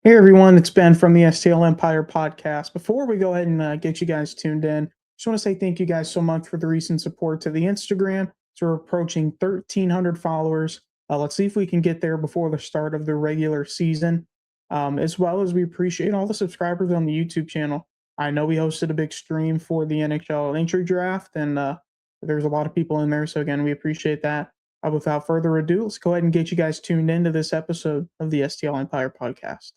Hey everyone, it's Ben from the STLEmpire podcast. Before we go ahead and get you guys tuned in, just want to say thank you guys so much for the recent support to the Instagram. So we're approaching 1,300 followers. Let's see if we can get there before the start of the regular season, as well as we appreciate all the subscribers on the YouTube channel. I know we hosted a big stream for the NHL entry draft, and there's a lot of people in there. So again, we appreciate that. Without further ado, let's go ahead and get you guys tuned into this episode of the STLEmpire podcast.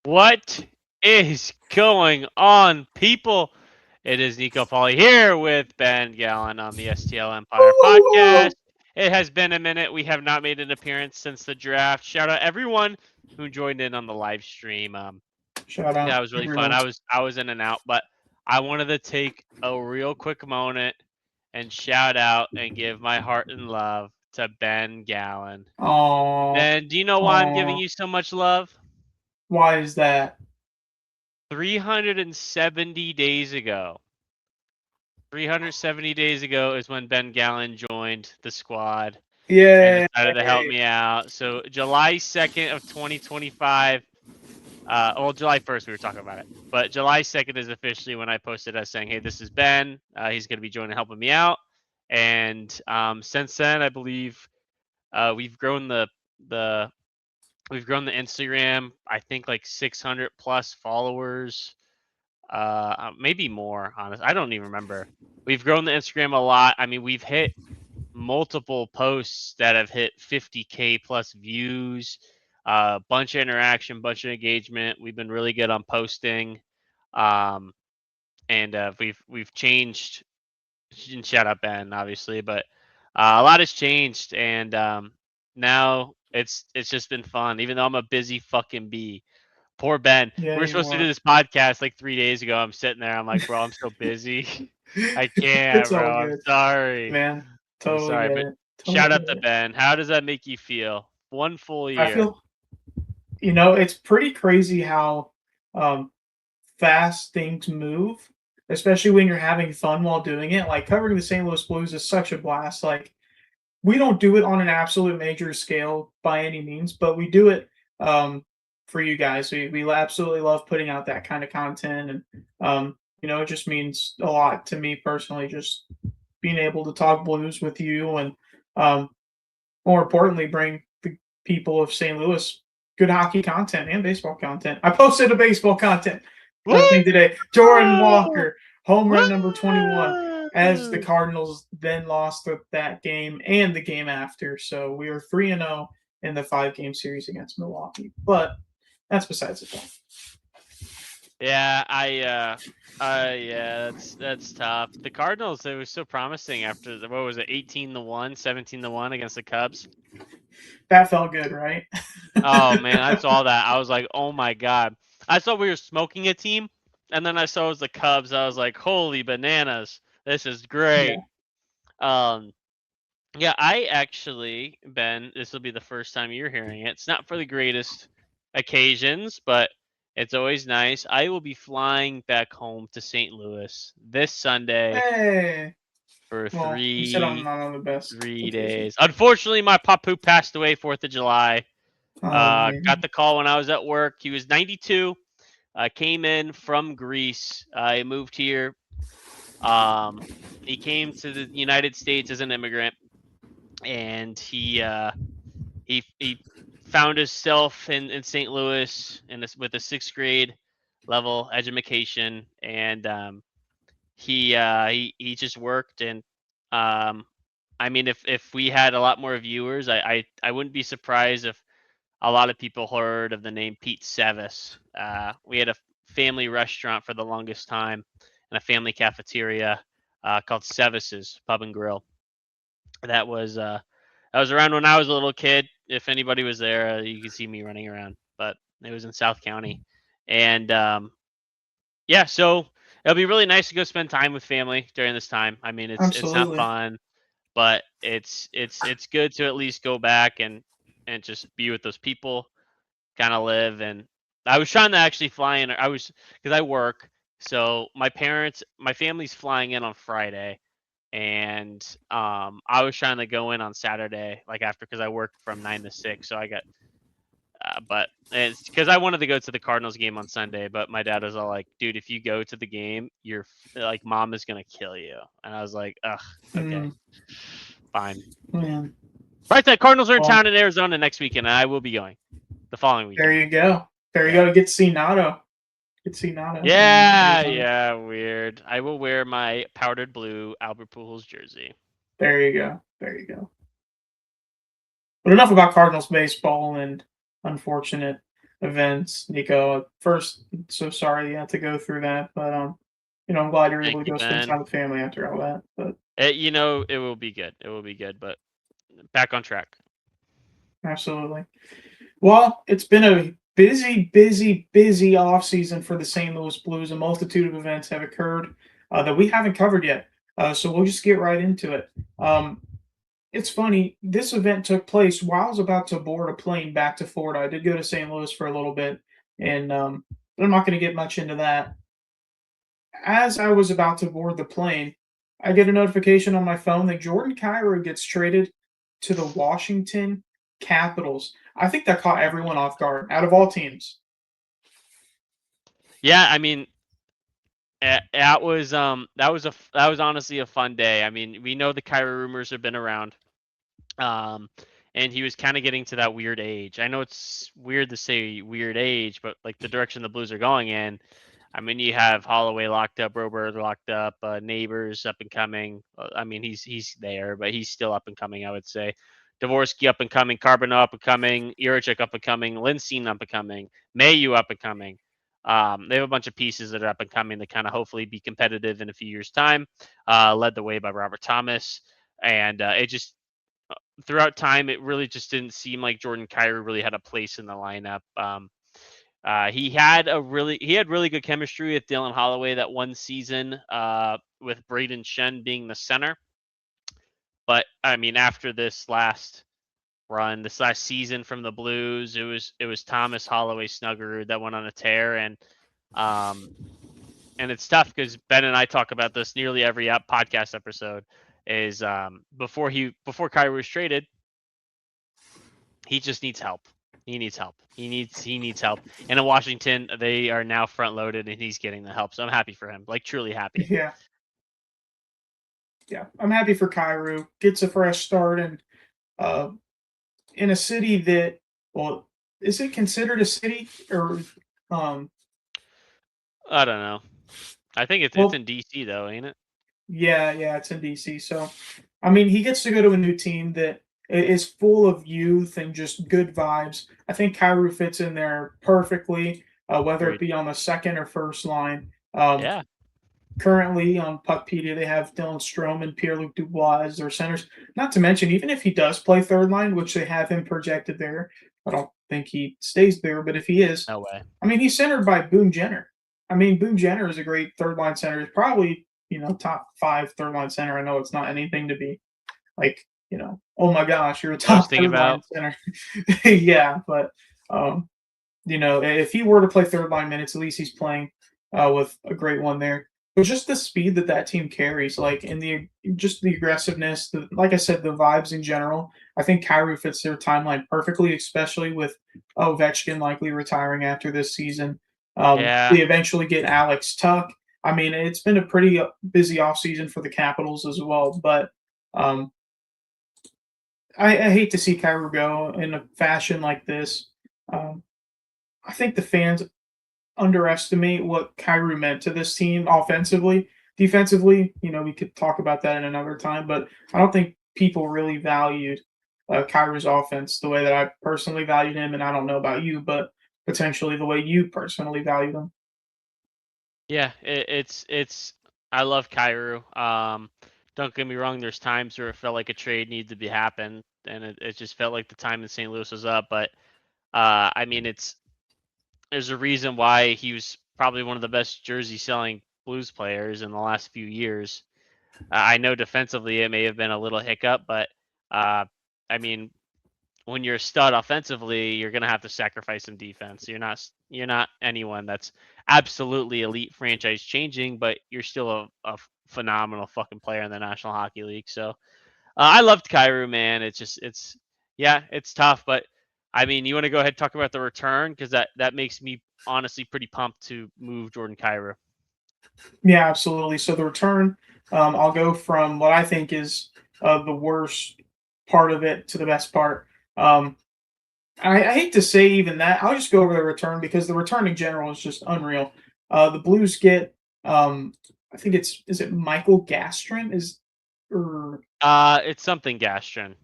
What is going on, people? It is Nikko here with Ben Gallen on the STLEmpire podcast. It has been a minute. We have not made an appearance since the draft. Shout out everyone who joined in on the live stream. Shout out. Yeah, it was really fun. I was in and out, but I wanted to take a real quick moment and shout out and give my heart and love to Ben Gallen. Oh. Ben, do you know why I'm giving you so much love? Why is that? 370 days ago. 370 days ago is when Ben Gallen joined the squad. Yeah. And decided to help me out. So July 2nd of 2025. July 1st we were talking about it. But July 2nd is officially when I posted us saying, hey, this is Ben. He's going to be joining helping me out. And since then, I believe we've grown the Instagram. I think like 600 plus followers. Maybe more, honest. I don't even remember. We've grown the Instagram a lot. I mean, we've hit multiple posts that have hit 50K plus views, bunch of interaction, bunch of engagement. We've been really good on posting. And we've changed, and shout out Ben, obviously, but a lot has changed, and now it's just been fun, even though I'm a busy fucking bee. Poor Ben. Yeah, We were supposed to do this podcast like 3 days ago. I'm sitting there. I'm like, bro, I'm so busy. I can't, It's all bro. I'm good, sorry. man. I'm Totally sorry. get But it. shout Totally out get to it. Ben. How does that make you feel? 1 full I year. feel, it's pretty crazy how fast things move, especially when you're having fun while doing it. Like covering the St. Louis Blues is such a blast. Like we don't do it on an absolute major scale by any means, but we do it for you guys. We absolutely love putting out that kind of content, and it just means a lot to me personally. Just being able to talk Blues with you, and um, more importantly, bring the people of St. Louis good hockey content and baseball content. I posted a baseball content thing today. Jordan Walker, home run number 21, as the Cardinals then lost that game and the game after. So we are 3-0 in the 5-game series against Milwaukee. But that's besides the point. Yeah, yeah, that's tough. The Cardinals, they were so promising after what was it, 18-1, 17-1 against the Cubs. That felt good, right? Oh man, I saw that. I was like, oh my god. I saw we were smoking a team, and then I saw it was the Cubs. I was like, holy bananas, this is great. Yeah. Yeah, I actually, Ben, this will be the first time you're hearing it. It's not for the greatest occasions, but it's always nice. I will be flying back home to St. Louis this Sunday Hey. for Well, you said I'm not on the best 3 vacation. days. Unfortunately, my papu passed away 4th of July. Oh, Got the call when I was at work. He was 92. Came in from Greece. He moved here. He came to the United States as an immigrant, and he found himself in St. Louis with a 6th grade level education, and he just worked. And I mean, if we had a lot more viewers, I wouldn't be surprised if a lot of people heard of the name Pete Sevis. We had a family restaurant for the longest time and a family cafeteria called Sevis's Pub and Grill. That was around when I was a little kid. If anybody was there, you could see me running around. But it was in South County, and yeah, so it'll be really nice to go spend time with family during this time. I mean, it's not absolutely. fun, but it's good to at least go back and just be with those people, kind of live. And I was trying to actually fly in. Because I work, so my family's flying in on Friday. and I was trying to go in on Saturday, like after, because I work from 9 to 6, so I got. But it's because I wanted to go to the Cardinals game on Sunday, but my dad was all like, "Dude, if you go to the game, like mom is gonna kill you." And I was like, "Ugh, okay, Mm, fine." man. Right, the Cardinals are in Well, town in Arizona next weekend, and I will be going the following there weekend. you go. There you Yeah. go. Get to see Nato. Get to see Nato in Yeah, Arizona. yeah, weird. I will wear my powdered blue Albert Pujols jersey. There you go. There you go. But enough about Cardinals baseball and unfortunate events, Nico. First, so sorry you had to go through that, but I'm glad you're Thank able to you, go spend Ben. time with family after all that. But It will be good. It will be good, but back on track. absolutely. Well, it's been a busy, busy, busy off season for the St. Louis Blues. A multitude of events have occurred that we haven't covered yet. So we'll just get right into it. It's funny. This event took place while I was about to board a plane back to Florida. I did go to St. Louis for a little bit, and but I'm not going to get much into that. As I was about to board the plane, I get a notification on my phone that Jordan Cairo gets traded to the Washington Capitals. I think that caught everyone off guard out of all teams. Yeah, I mean, that was honestly a fun day. I mean, we know the Kyrie rumors have been around, um, and he was kind of getting to that weird age. I know it's weird to say weird age, but like the direction the Blues are going in, I mean, you have Holloway locked up, Robert locked up, Neighbors up and coming. I mean, he's there, but he's still up and coming, I would say. Dvorsky up and coming, Carbonell up and coming, Juracek up and coming, Lindstein up and coming, Mayu up and coming. They have a bunch of pieces that are up and coming that kind of hopefully be competitive in a few years' time. Led the way by Robert Thomas, and it just throughout time it really just didn't seem like Jordan Kyrou really had a place in the lineup. He had really good chemistry with Dylan Holloway that one season, with Braden Shen being the center. But I mean, after this last season from the Blues, it was Thomas Holloway Snuggerud that went on a tear, um and it's tough because Ben and I talk about this nearly every podcast episode. Is before Kyrie was traded, he just needs help. He needs help. He needs help. And in Washington, they are now front loaded, and he's getting the help. So I'm happy for him. Like truly happy. Yeah, yeah. I'm happy for Cairo. Gets a fresh start and uh, in a city that, well, is it considered a city or um I don't know. I think it's well, in DC though, ain't it? yeah, yeah, it's in DC. So, I mean, he gets to go to a new team that is full of youth and just good vibes. I think Cairo fits in there perfectly, whether it Agreed. be on the second or first line. Yeah. Currently on Puckpedia, they have Dylan Strome and Pierre-Luc Dubois as their centers. Not to mention, even if he does play third line, which they have him projected there, I don't think he stays there. But if he is, No way. I mean, he's centered by Boone Jenner. I mean, Boone Jenner is a great third line center. He's probably top five third line center. I know it's not anything to be like, oh my gosh, you're a I was top thinking third line about. center. Yeah, but if he were to play third line minutes, at least he's playing with a great one there. But just the speed that that team carries, like in the just the aggressiveness, like I said, the vibes in general. I think Kyrie fits their timeline perfectly, especially with Ovechkin likely retiring after this season. Yeah. They eventually get Alex Tuck. I mean, it's been a pretty busy offseason for the Capitals as well, but um, I hate to see Kyrie go in a fashion like this. Um, I think the fans underestimate what Kyrie meant to this team offensively. Defensively, we could talk about that in another time, but I don't think people really valued Kyrie's offense the way that I personally valued him, and I don't know about you, but potentially the way you personally valued him. Yeah. It's. I love Cairo. Don't get me wrong. There's times where it felt like a trade needed to be happen, and it just felt like the time in St. Louis was up. But I mean, there's a reason why he was probably one of the best jersey selling Blues players in the last few years. I know defensively it may have been a little hiccup, but uh, I mean, when you're a stud offensively, you're gonna have to sacrifice some defense. You're not anyone that's absolutely elite franchise changing, but you're still a phenomenal fucking player in the National Hockey League. So I loved Kyrou, man. It's yeah, it's tough, but I mean, you want to go ahead and talk about the return because that makes me honestly pretty pumped to move Jordan Kyrou. Yeah, absolutely. So the return, I'll go from what I think is the worst part of it to the best part. Um, I hate to say even that. I'll just go over the return because the return in general is just unreal. The Blues get, I think is it Michael Gastrin is, or It's something Gastrin.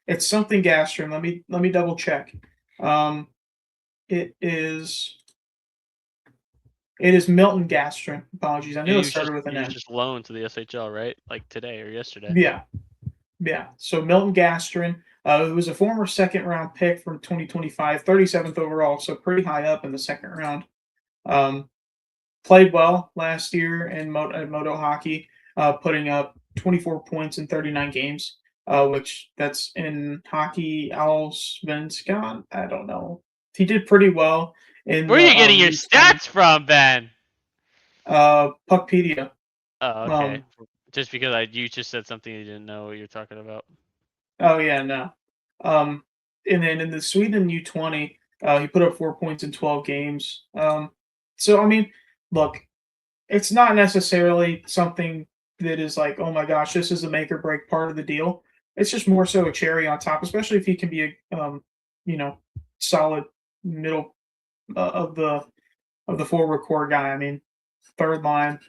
it's something Gastrin. Let me double check. Um, it is it is Milton Gastrin. Apologies, I And knew it started with an he was M. just loaned to the SHL, right? Like today or yesterday. Yeah, yeah. So Milton Gastrin, who was a former second round pick from 2025, 37th overall, so pretty high up in the second round. Um, Played well last year in Moto hockey, putting up 24 points in 39 games, which that's in hockey Allsvenskan. I don't know. He did pretty well in Where are the you getting your U20 stats from, Ben? Puckpedia. Oh, okay. Um, Just because you just said something you didn't know what you're talking about. oh yeah, no. Um, and then in the Sweden U20, he put up 4 points in 12 games. So I mean, look, it's not necessarily something that is like, oh my gosh, this is a make or break part of the deal. It's just more so a cherry on top, especially if he can be a you know solid middle of the forward core guy. I mean, third line,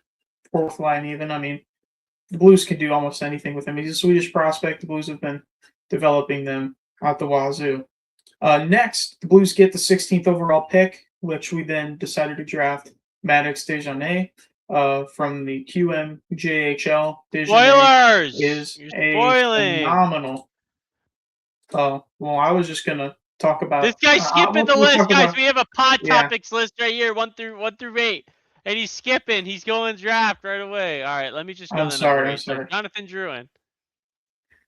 fourth line, even. I mean, the Blues can do almost anything with him. He's a Swedish prospect. The Blues have been developing them out the wazoo. Next, the Blues get the 16th overall pick, which we then decided to draft Maddox Dejanay from the QMJHL. Dejanay Spoilers! is You're a spoiling. phenomenal. Well, I was just gonna talk This about. guy's skipping the We'll list, talk guys. about. We have a pod Yeah, topics list right here, one through eight, and he's skipping. He's going draft right away. All right, let me just go I'm to the number sorry. I'm 8. So sorry. Jonathan Drouin.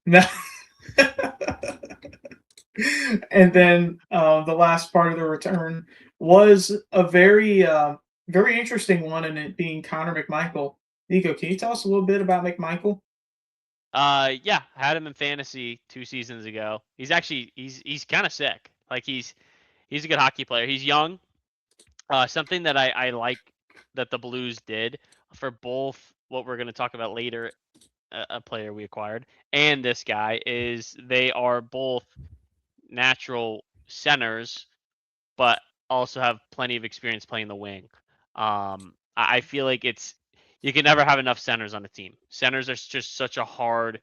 No. And then the last part of the return was a very interesting one, in it being Connor McMichael. Nico, can you tell us a little bit about McMichael? Yeah, had him in fantasy 2 seasons ago. He's kind of sick. Like he's a good hockey player. He's young. Something that I like that the Blues did for both what we're going to talk about later, a player we acquired, and this guy is they are both natural centers, but also have plenty of experience playing the wing. I feel like you can never have enough centers on a team. Centers are just such a hard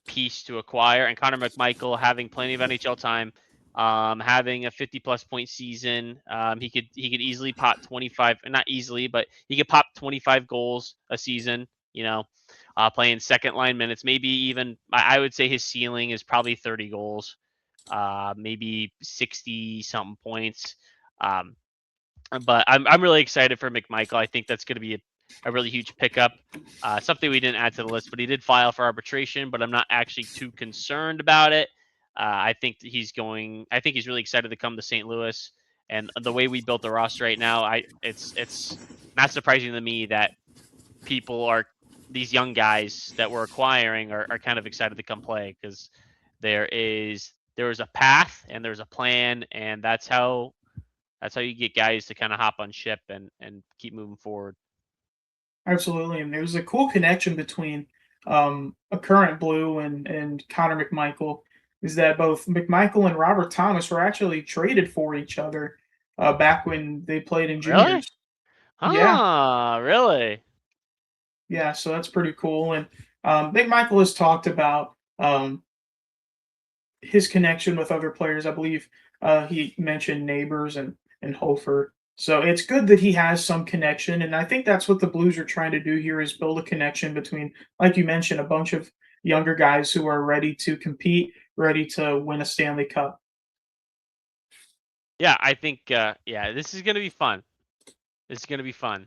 piece to acquire, and Connor McMichael having plenty of NHL time, having a 50+ point season, he could easily pop 25, not easily, but he could pop 25 goals a season. Playing second line minutes, maybe even I would say his ceiling is probably 30 goals, maybe 60 something points. Um, but I'm really excited for McMichael. I think that's going to be a really huge pickup. Something we didn't add to the list, but he did file for arbitration. But I'm not actually too concerned about it. I think that I think he's really excited to come to St. Louis, and the way we built the roster right now, it's not surprising to me that people are these young guys that we're acquiring are kind of excited to come play because there is a path and there's a plan, and that's how you get guys to kind of hop on ship and keep moving forward. Absolutely, and there's a cool connection between a current Blue and Connor McMichael. Is that both McMichael and Robert Thomas were actually traded for each other back when they played in Really? juniors. Yeah, Really? yeah, so that's pretty cool. And McMichael has talked about his connection with other players. I believe he mentioned Neighbors and Hofer. So it's good that he has some connection, and I think that's what the Blues are trying to do here is build a connection between, like you mentioned, a bunch of younger guys who are ready to compete, ready to win a Stanley Cup. Yeah, I think yeah, this is gonna be fun. This is gonna be fun.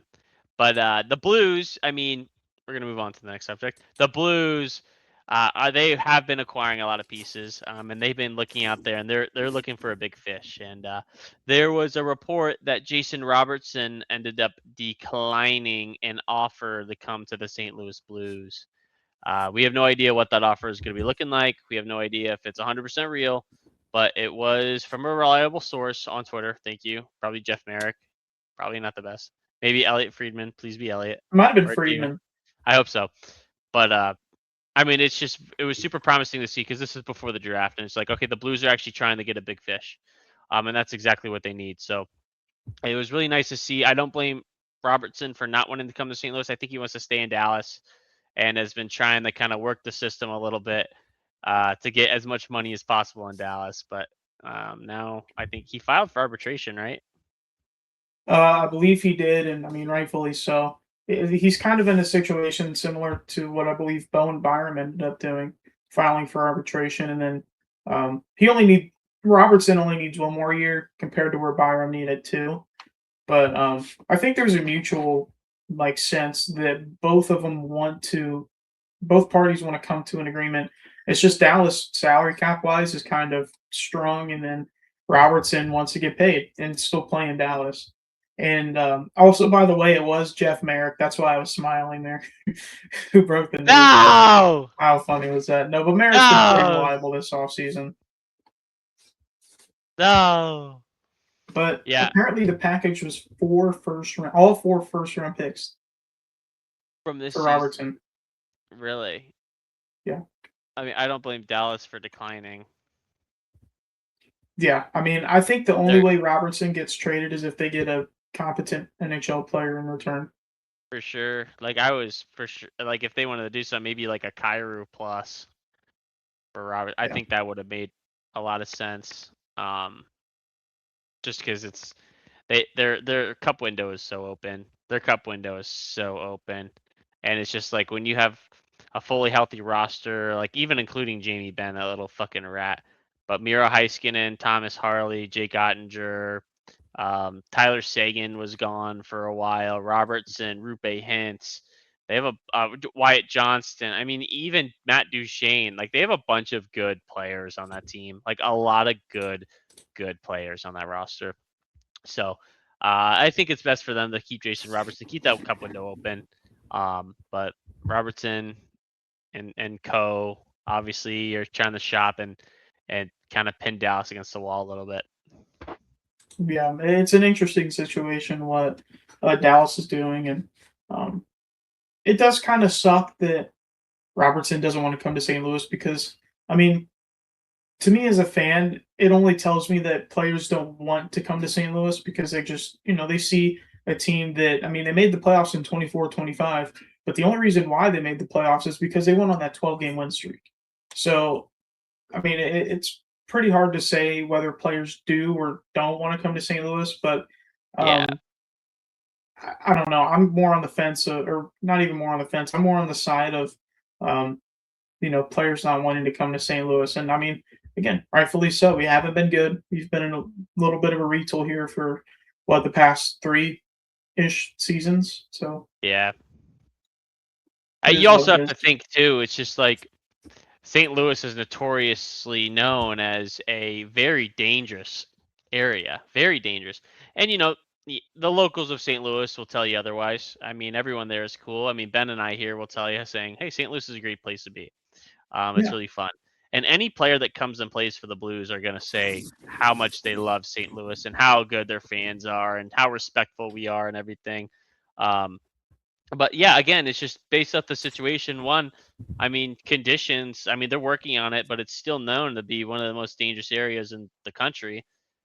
But the Blues, I mean, we're gonna move on to the next subject. The Blues. They have been acquiring a lot of pieces, and they've been looking out there, and they're looking for a big fish. And there was a report that Jason Robertson ended up declining an offer to come to the St. Louis Blues. We have no idea what that offer is going to be looking like. We have no idea if it's 100% real, but it was from a reliable source on Twitter. Thank you. Probably Jeff Merrick. Probably not the best. Maybe Elliot Friedman. Please be Elliot It might have been or Demon. Friedman. I hope so. But I mean, it was super promising to see because this is before the draft, and it's like, okay, the Blues are actually trying to get a big fish, and that's exactly what they need. So it was really nice to see. I don't blame Robertson for not wanting to come to St. Louis. I think he wants to stay in Dallas, and has been trying to kind of work the system a little bit to get as much money as possible in Dallas. But now I think he filed for arbitration, right? I believe he did, and I mean, rightfully so. He's kind of in a situation similar to what I believe Bowen Byram ended up doing, filing for arbitration, and then he only need Robertson only needs one more year compared to where Byram needed two. But I think there's a mutual like sense that both parties want to come to an agreement. It's just Dallas salary cap wise is kind of strong, and then Robertson wants to get paid and still playing Dallas. And also, by the way, it was Jeff Merrick. That's why I was smiling there, who broke the news. So No, how funny was that? No, but Merrick's been pretty no, reliable this offseason. no. But Yeah, apparently, the package was all four first round picks from this for season, Robertson. really. Yeah. I mean, I don't blame Dallas for declining. Yeah, I mean, I think the only They're way Robertson gets traded is if they get a competent NHL player in return. for sure. Like I was for sure. Like if they wanted to do something, maybe like a Cairo plus for Robert. I Yeah. think that would have made a lot of sense. Just because it's their cup window is so open. Their cup window is so open, and it's just like when you have a fully healthy roster, like even including Jamie Benn, that little fucking rat, but Miro Heiskanen, Thomas Harley, Jake Ottinger, Tyler Sagan was gone for a while. Robertson, Rupe Hintz. They have a Wyatt Johnston. I mean, even Matt Duchene. Like they have a bunch of good players on that team. Like a lot of good players on that roster. So I think it's best for them to keep Jason Robertson, keep that cup window open. But Robertson and Co. Obviously, you're trying to shop and kind of pin Dallas against the wall a little bit. Yeah, it's an interesting situation what Dallas is doing, and um, it does kind of suck that Robertson doesn't want to come to St. Louis because, I mean, to me as a fan, it only tells me that players don't want to come to St. Louis because they just, they see a team that, I mean, they made the playoffs in 24-25, but the only reason why they made the playoffs is because they went on that 12-game win streak. So, I mean, it's pretty hard to say whether players do or don't want to come to St. Louis, but Yeah, um, I don't know. I'm more on the fence, or not even more on the fence. I'm more on the side of um, players not wanting to come to St. Louis. And I mean, again, rightfully so. We haven't been good. We've been in a little bit of a retool here for the past three ish seasons. So yeah. it You is what also it have is. to think too. It's just like St. Louis is notoriously known as a very dangerous area, very dangerous. And the locals of St. Louis will tell you otherwise. I mean, everyone there is cool. I mean, Ben and I here will tell you saying, "Hey, St. Louis is a great place to be. It's Yeah. really fun." And any player that comes and plays for the Blues are going to say how much they love St. Louis and how good their fans are and how respectful we are and everything. Um, but yeah, again, it's just based off the situation. One, I mean, conditions. I mean, they're working on it, but it's still known to be one of the most dangerous areas in the country.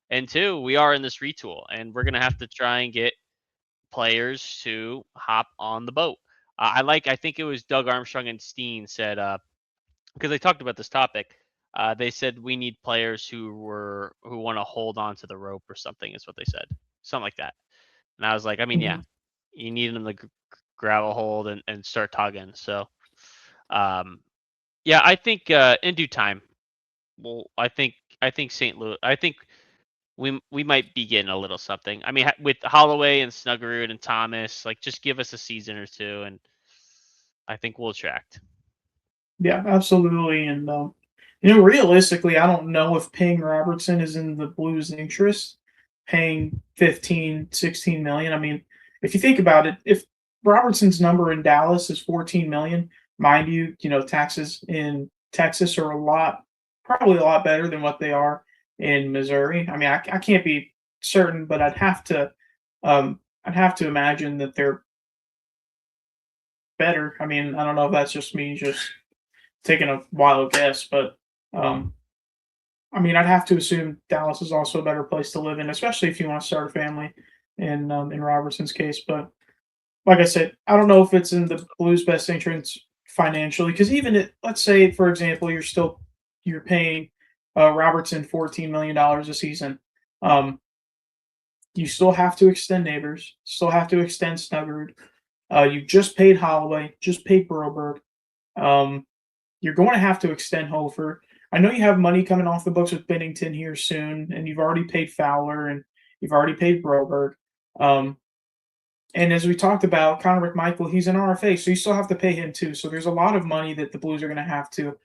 And two, we are in this retool, and we're gonna have to try and get players to hop on the boat. I think it was Doug Armstrong and Steen said, because they talked about this topic. They said we need players who want to hold on to the rope or something. Is what they said, something like that. And I was like, I mean, yeah, Mhm. you need them to grab a hold and start tugging. So, um, yeah, I think in due time, well, I think St. Louis, I think we might be getting a little something. I mean, with Holloway and Snuggerud and Thomas, like just give us a season or two, and I think we'll attract. Yeah, absolutely. And realistically, I don't know if paying Robertson is in the Blues' interest. Paying 15, 16 million. I mean, if you think about it, if Robertson's number in Dallas is 14 million, mind you, taxes in Texas are probably a lot better than what they are in Missouri. I mean, I can't be certain, but I'd have to imagine that they're better. I mean, I don't know if that's just me just taking a wild guess, but um, I mean, I'd have to assume Dallas is also a better place to live in, especially if you want to start a family. In Robertson's case, but like I said, I don't know if it's in the Blues' best interest financially because let's say, for example, you're paying Robertson $14 million a season. Um, you still have to extend Neighbors, still have to extend Snuggerud. You just paid Holloway, just paid Broberg. Um, You're going to have to extend Hofer. I know you have money coming off the books with Bennington here soon, and you've already paid Fowler and you've already paid Broberg. Um, and as we talked about, Connor McMichael, he's an RFA, so you still have to pay him too. So there's a lot of money that the Blues are going to have to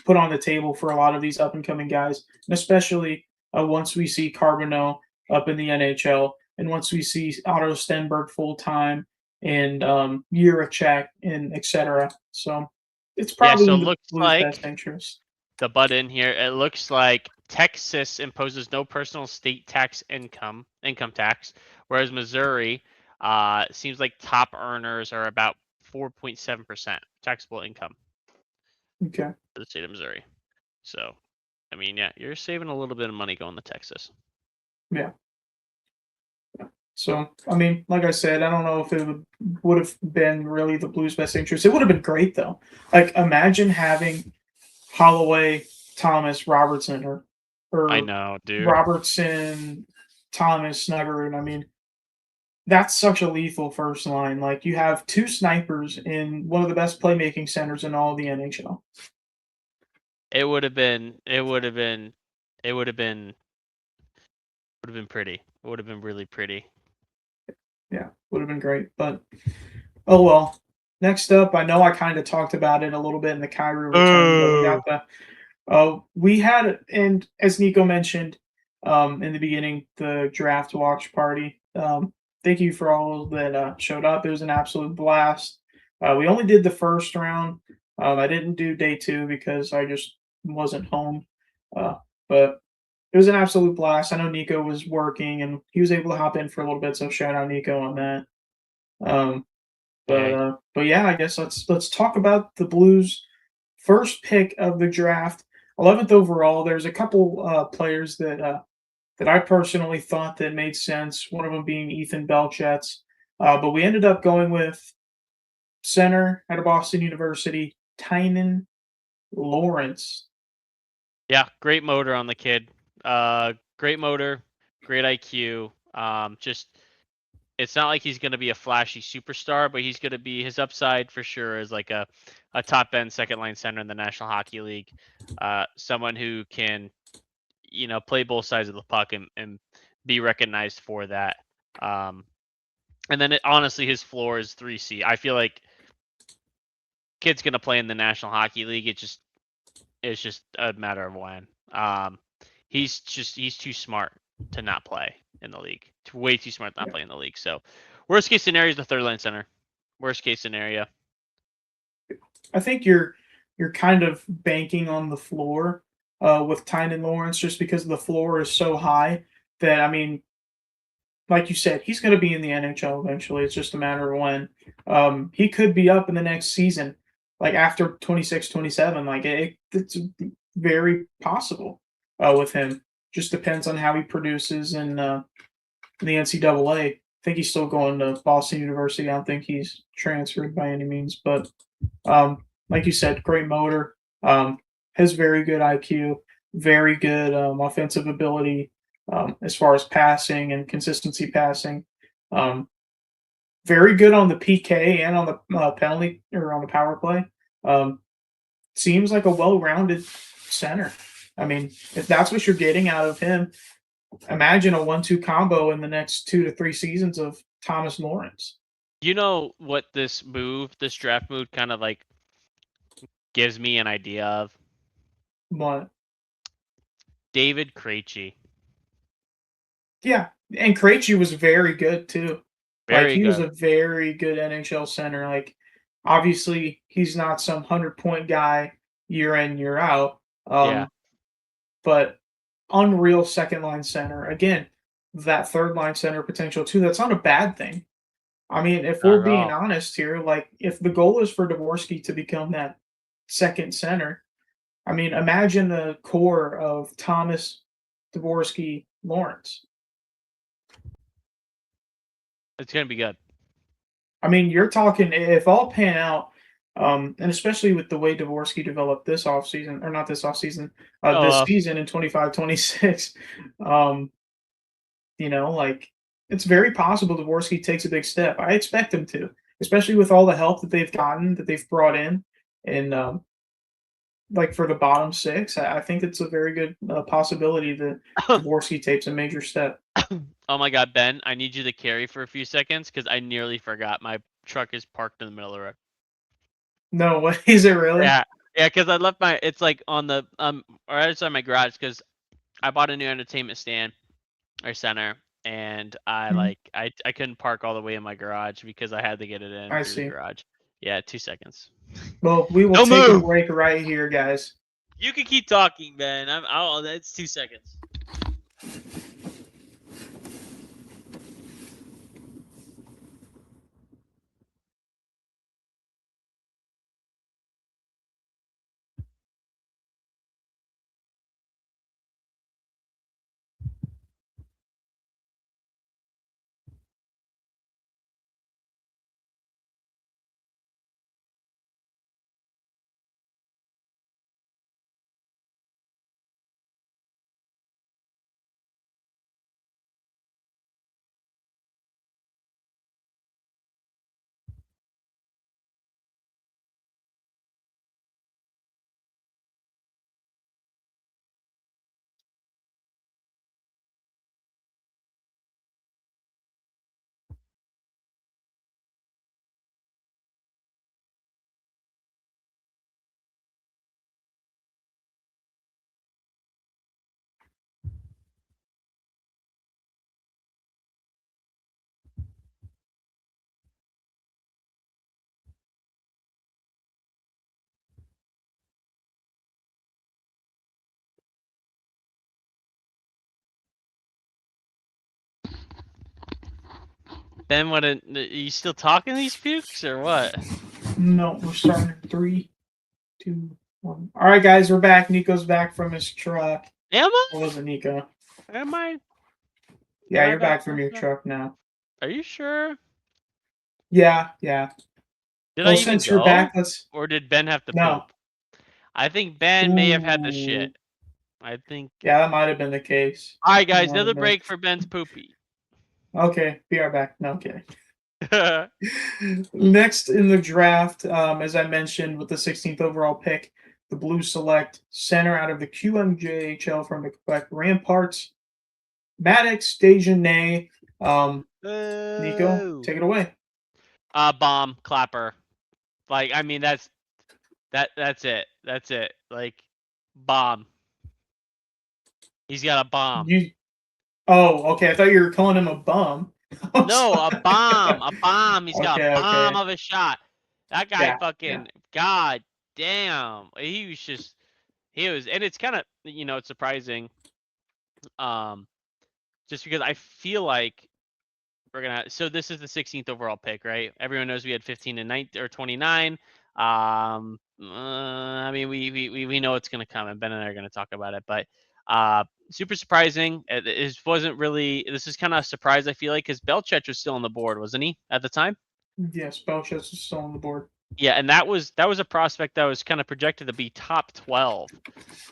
put on the table for a lot of these up and coming guys, and especially once we see Carbonneau up in the NHL, and once we see Otto Stenberg full time, and Juracek, and etc. So it's Yeah, probably so it in the looks Blues' best like interest. the butt in here. It looks like Texas imposes no personal state tax income tax, whereas Missouri seems like top earners are about 4.7% taxable income Okay. for the state of Missouri. So, I mean, yeah, you're saving a little bit of money going to Texas. Yeah. So, I mean, like I said, I don't know if it would have been really the Blues' best interest. It would have been great though. Like, imagine having Holloway, Thomas, Robertson, I or know, dude. Robertson, Thomas, Snuggerud. I mean, that's such a lethal first line. Like, you have two snipers in one of the best playmaking centers in all of the NHL. It would have been. It would have been. It would have been. Would have been pretty. It would have been really pretty. Yeah, would have been great. But oh well. Next up, I know I kind of talked about it a little bit in the Kyrie return, but we got Oh. we had, and as Nikko mentioned in the beginning, the draft watch party. Thank you for all that showed up. It was an absolute blast. We only did the first round. I didn't do day two because I just wasn't home. Uh, but it was an absolute blast. I know Nico was working and he was able to hop in for a little bit, so shout out Nico on that. Um, Yay. but yeah, I guess let's talk about the Blues' first pick of the draft, 11th overall. There's a couple players that I personally thought that made sense. One of them being Ethan Belchetz, but we ended up going with center out of Boston University, Tynan Lawrence. Yeah, great motor on the kid. Great motor, great IQ. Just it's not like he's going to be a flashy superstar, but he's going to be his upside for sure is like a top end second line center in the National Hockey League. Someone who can, play both sides of the puck and be recognized for that. Um, and then honestly, his floor is 3C. I feel like kid's going to play in the National Hockey League. It's just a matter of when. He's too smart to not play in the league. Way too smart to not Yeah. play in the league. So worst case scenario is the third line center. Worst case scenario. I think you're kind of banking on the floor with Tynan Lawrence just because the floor is so high that I mean, like you said, he's going to be in the NHL eventually. It's just a matter of when. He could be up in the next season, like after 26, 27. Like it's very possible with him. Just depends on how he produces in the NCAA. I think he's still going to Boston University. I don't think he's transferred by any means, but like you said, great motor, has very good IQ, very good offensive ability as far as passing and consistency passing. Um, very good on the PK and on the penalty or on the power play. Um, Seems like a well-rounded center. I mean, if that's what you're getting out of him, imagine a 1-2 combo in the next 2 to 3 seasons of Thomas Lawrence. You know what this draft move kind of like gives me an idea of? But David Krejci. yeah, and Krejci was very good too. Like Very he was good. a very good NHL center. Like obviously he's not some 100-point guy year in year out. Yeah. But unreal second line center. Again, that third line center potential too. That's not a bad thing. I mean, if Not we're at being all. honest here, like if the goal is for Dvorsky to become that second center, I mean, imagine the core of Thomas, Dvorsky, Lawrence. It's gonna be good. I mean, you're talking if all pan out, and especially with the way Dvorsky developed this offseason, or not this offseason, this Oh, season in 25-26, um, like it's very possible Dvorsky takes a big step. I expect him to, especially with all the help that they've gotten, that they've brought in, and like for the bottom six, I think it's a very good possibility that Dvorsky takes a major step. oh my God, Ben! I need you to carry for a few seconds because I nearly forgot. My truck is parked in the middle of the road. No way, is it really? Yeah, yeah, because I left my. It's like on the right outside my garage because I bought a new entertainment stand or center, and I Mhm. like I couldn't park all the way in my garage because I had to get it in I through the see. garage. Yeah, 2 seconds. Well, we will Don't take a move. break right here, guys. You can keep talking, Ben. I'll. That's 2 seconds. Ben, what? Are you still talking to these pukes or what? No, we're starting in three, two, one. All right, guys, we're back. Nico's back from his truck. Am What was it, Nico? I? Am I? Am Yeah, I you're back back from from your that? truck now. Are you sure? Yeah, yeah. Did I Well, even since you're back, go? let's Or did Ben have to no. poop? I think Ben may have had to shit. Ooh, I think. yeah, that might have been the case. All right, That guys, might another have been. break for Ben's poopy. Okay, be right back. No, okay. Next in the draft, as I mentioned, with the 16th overall pick, the Blues select center out of the QMJHL from the Quebec Ramparts, Maddox Dejanay. Nico, Oh. take it away. Bomb clapper. Like, I mean, that's it. That's it. Like, bomb. He's got a bomb. You. Oh, okay. I thought you were calling him a bum. I was No, a like- bomb. A bomb. He's got a okay, bomb okay. of a shot. That guy Yeah, yeah. fucking. God damn. He was just. He was, and it's kind of, it's surprising. Um, just because I feel like we're gonna. So this is the 16th overall pick, right? Everyone knows we had 15 and 9 or 29. I mean, we know it's gonna come, and Ben and I are gonna talk about it, but super surprising. It wasn't really. This is kind of a surprise. I feel like because Belchech was still on the board, wasn't he at the time? Yes, Belchus is still on the board. Yeah, and that was a prospect that was kind of projected to be top 12.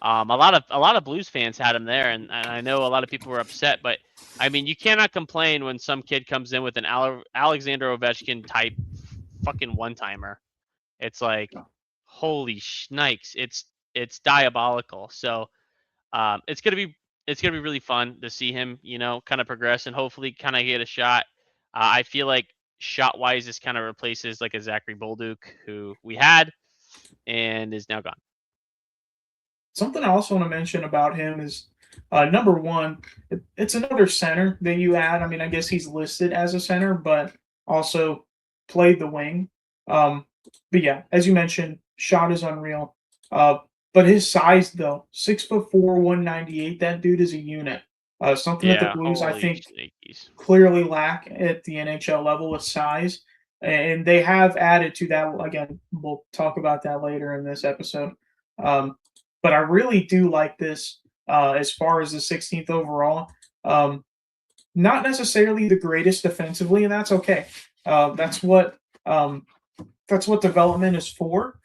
A lot of Blues fans had him there, and I know a lot of people were upset, but I mean, you cannot complain when some kid comes in with an Alexander Ovechkin type fucking one timer. It's like, holy shnikes, it's diabolical. So it's gonna be really fun to see him, kind of progress and hopefully kind of get a shot. I feel like shot wise, this kind of replaces like a Zachary Bolduc who we had. and is now gone. Something I also want to mention about him is number one, it's another center that you add. I mean, I guess he's listed as a center, but also played the wing. Um, but yeah, as you mentioned, shot is unreal. Uh, but his size, though, 6'4", 198, that dude is a unit. Something that the Yeah, Blues, I holy think, sneakies. clearly lack at the NHL level with size. And they have added to that. Again, we'll talk about that later in this episode. Um, but I really do like this as far as the 16th overall. Um, not necessarily the greatest defensively, and that's okay. Um, that's what development is for.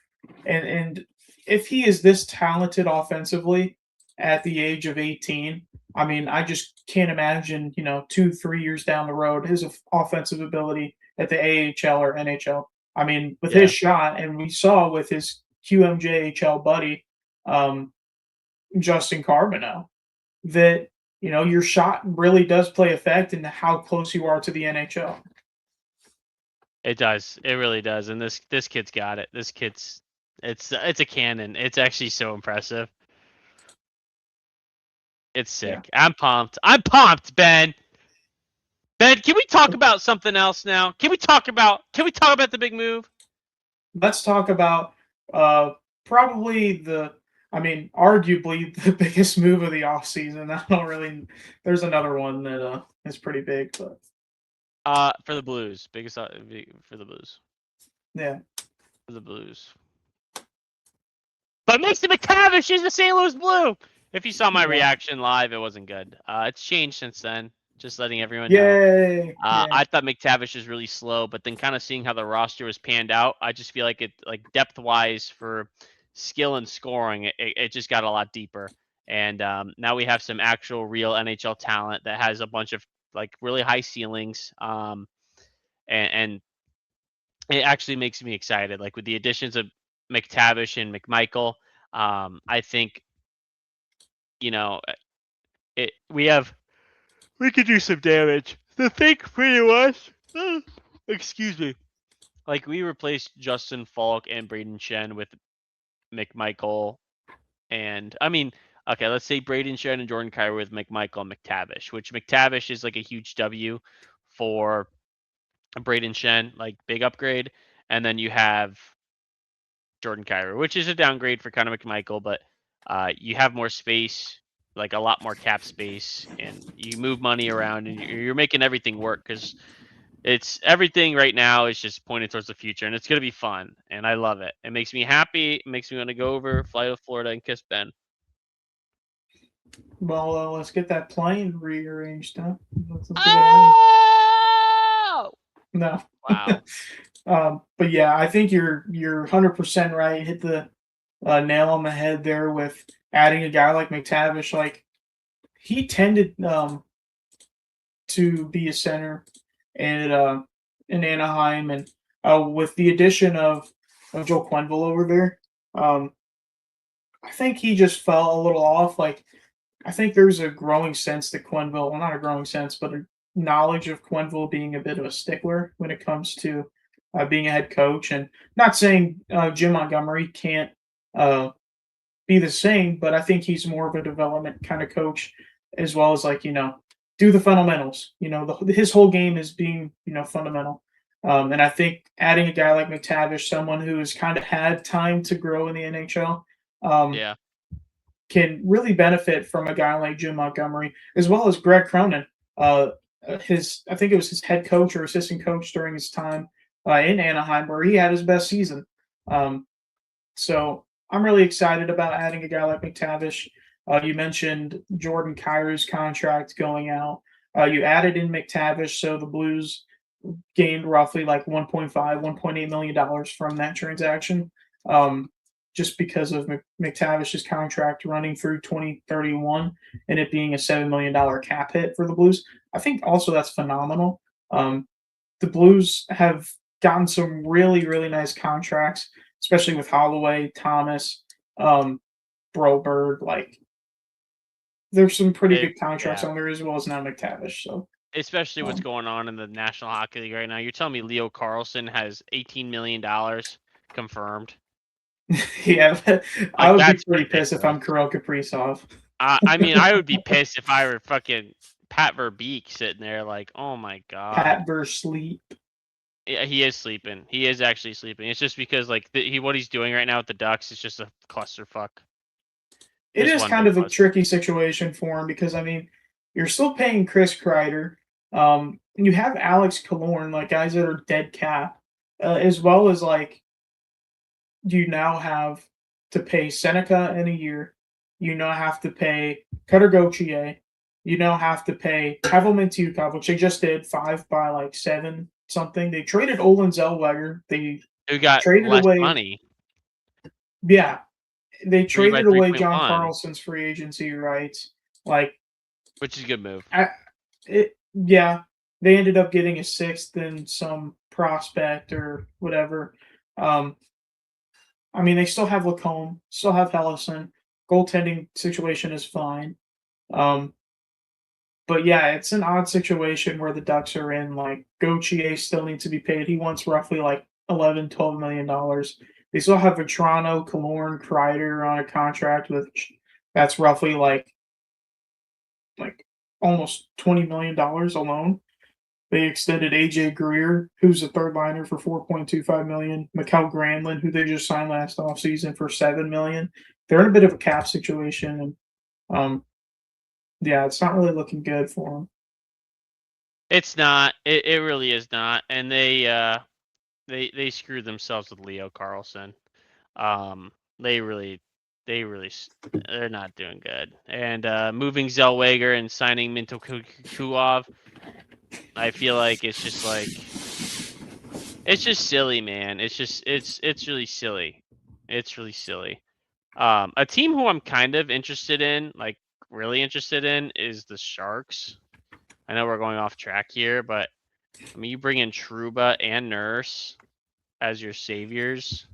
And if he is this talented offensively at the age of 18, I mean, I just can't imagine, 2, 3 years down the road, his offensive ability at the AHL or NHL. I mean, with his Yeah, shot, and we saw with his QMJHL buddy, um, Justin Carbonell, that your shot really does play effect in how close you are to the NHL. it does. It really does. And this kid's got it. This kid's it's a cannon. It's actually so impressive. It's Yeah. sick. I'm pumped. I'm pumped, Ben. Ben, can we talk about something else now? Can we talk about the big move? Let's talk about probably I mean, arguably the biggest move of the offseason. I don't really, there's another one that is pretty big, but For the Blues. Biggest for the Blues. yeah. For the Blues. But Mason McTavish is the St. Louis Blue. If you saw my Yeah. reaction live, it wasn't good. It's changed since then. Just letting everyone know. Yay. Yeah. I thought McTavish was really slow, but then kind of seeing how the roster was panned out, I just feel like depth wise for skill and scoring, it just got a lot deeper. And now we have some actual real NHL talent that has a bunch of like really high ceilings. And it actually makes me excited. Like with the additions of McTavish and McMichael, I think you know it. We could do some damage. The thing pretty much. Excuse me. Like we replaced Justin Falk and Braden Shen with McMichael, and I mean, okay, let's say Braden Shen and Jordan Kyrou with McMichael and McTavish, which McTavish is like a huge W for Braden Shen, like big upgrade, and then you have Jordan Kyrou, which is a downgrade for kind of McMichael, but you have more space, like a lot more cap space, and you move money around, and you're making everything work because it's everything right now is just pointed towards the future, and it's gonna be fun, and I love it. It makes me happy. It makes me want to go over, fly to Florida, and kiss Ben. Well, let's get that plane rearranged, huh? Let's get it arranged. Oh! No. Wow. But yeah, I think you're 100% right. Hit the nail on the head there with adding a guy like McTavish. Like he tended to be a center and in Anaheim, and with the addition of Joe Quenville over there, um, I think he just fell a little off. Like I think there's a growing sense that Quenville, well, not a growing sense, but a knowledge of Quenville being a bit of a stickler when it comes to being a head coach. And not saying Jim Montgomery can't uh, be the same, but I think he's more of a development kind of coach, as well as like do the fundamentals. His whole game is being fundamental. And I think adding a guy like McTavish, someone who has kind of had time to grow in the NHL, um, Yeah. can really benefit from a guy like Jim Montgomery, as well as Greg Cronin. I think it was his head coach or assistant coach during his time in Anaheim, where he had his best season. Um, so I'm really excited about adding a guy like McTavish. You mentioned Jordan Kyrou's contract going out. You added in McTavish, so the Blues gained roughly like 1.5, $1.8 million from that transaction. Um, just because of McTavish's contract running through 2031 and it being a $7 million cap hit for the Blues. I think also that's phenomenal. The Blues have gotten some really, really nice contracts, especially with Holloway, Thomas, um, Broberg. Like, there's some pretty good contracts Yeah. on there as well as now McTavish. So, Especially what's um, going on in the National Hockey League right now. You're telling me Leo Carlson has $18 million confirmed? Yeah, I Like would be that's pretty pissed if ridiculous. I'm Kirill Kaprizov. I mean, I would be pissed if I were fucking Pat Verbeek sitting there like, oh my god. Pat versus sleep. Yeah, he is sleeping. He is actually sleeping. It's just because like what he's doing right now with the Ducks is just a clusterfuck. It Just is one kind big of a cluster. tricky situation for him because I mean, you're still paying Chris Kreider. You have Alex Killorn, like guys that are dead cap, as well as like you now have to pay Seneca in a year. You now have to pay Cutter Gauthier. You now have to pay Pavel Mintyukov, which they just did 5 by like 7 something. They traded Olin Zellweger. They Who got traded less away, money? yeah, they 3 by traded away John 3.1, Carlson's free agency rights. Like, which is a good move. yeah, they ended up getting a sixth and some prospect or whatever. Um, I mean, they still have Lacombe, still have Hellison. Goaltending situation is fine. Um, but yeah, it's an odd situation where the Ducks are in. Like, Gauthier still needs to be paid. He wants roughly like 11, $12 million. They still have Vetrano, Killorn, Kreider on a contract, which that's roughly like almost $20 million alone. They extended AJ Greer, who's a third liner, for 4.25 million. Mikael Granlund, who they just signed last offseason for 7 million. They're in a bit of a cap situation, and yeah, it's not really looking good for them. It's not. It really is not. And they screwed themselves with Leo Carlson. They really they're not doing good. And moving Zellweger and signing Minto Kuov, I feel like it's just silly, man. It's really silly. It's really silly. A team who I'm kind of interested in, like really interested in, is the Sharks. I know we're going off track here, but I mean, you bring in Truba and Nurse as your saviors,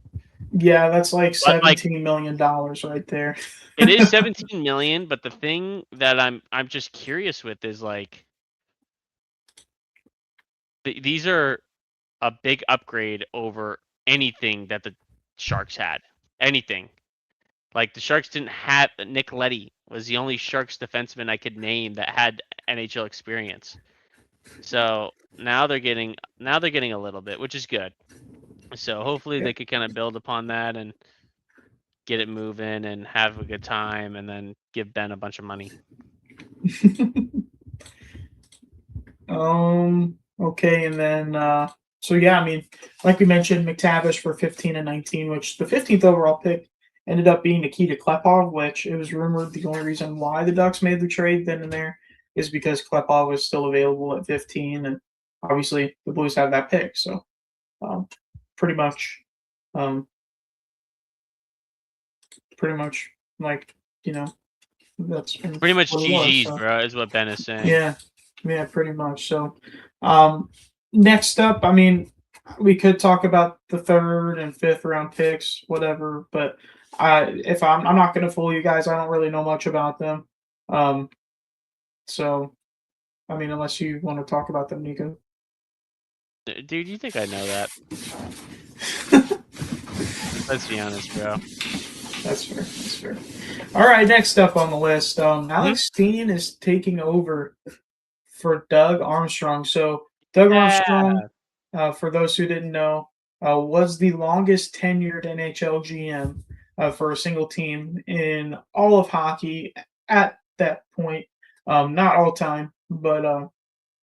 Yeah, that's like but like $17 million right there. it is 17 million. But the thing that I'm just curious with is like these are a big upgrade over anything that the Sharks had. Anything. Like the Sharks didn't have Nick Leddy was the only Sharks defenseman I could name that had NHL experience. So now they're getting a little bit, which is good. So hopefully Yeah. they could kind of build upon that and get it moving and have a good time, and then give Ben a bunch of money. Okay, and then so yeah, I mean, like we mentioned, McTavish for 15 and 19, which the 15th overall pick ended up being Nikita Klepov, which it was rumored the only reason why the Ducks made the trade then and there is because Klepov was still available at 15, and obviously the Blues have that pick, so um, pretty much, um, pretty much like you know that's Pretty much what it was. GG's, So bro, is what Ben is saying. yeah, yeah, pretty much. So, um, next up, I mean, we could talk about the third and fifth round picks, whatever. But if I'm not going to fool you guys, I don't really know much about them. Um, so, I mean, unless you want to talk about them, Nico. Dude, you think I know that? Let's be honest, bro. That's fair. That's fair. All right, next up on the list, Hmm. Alex Steen is taking over for Doug Armstrong. So Doug Yeah. Armstrong, for those who didn't know, was the longest tenured NHL GM for a single team in all of hockey at that point. Not all time, but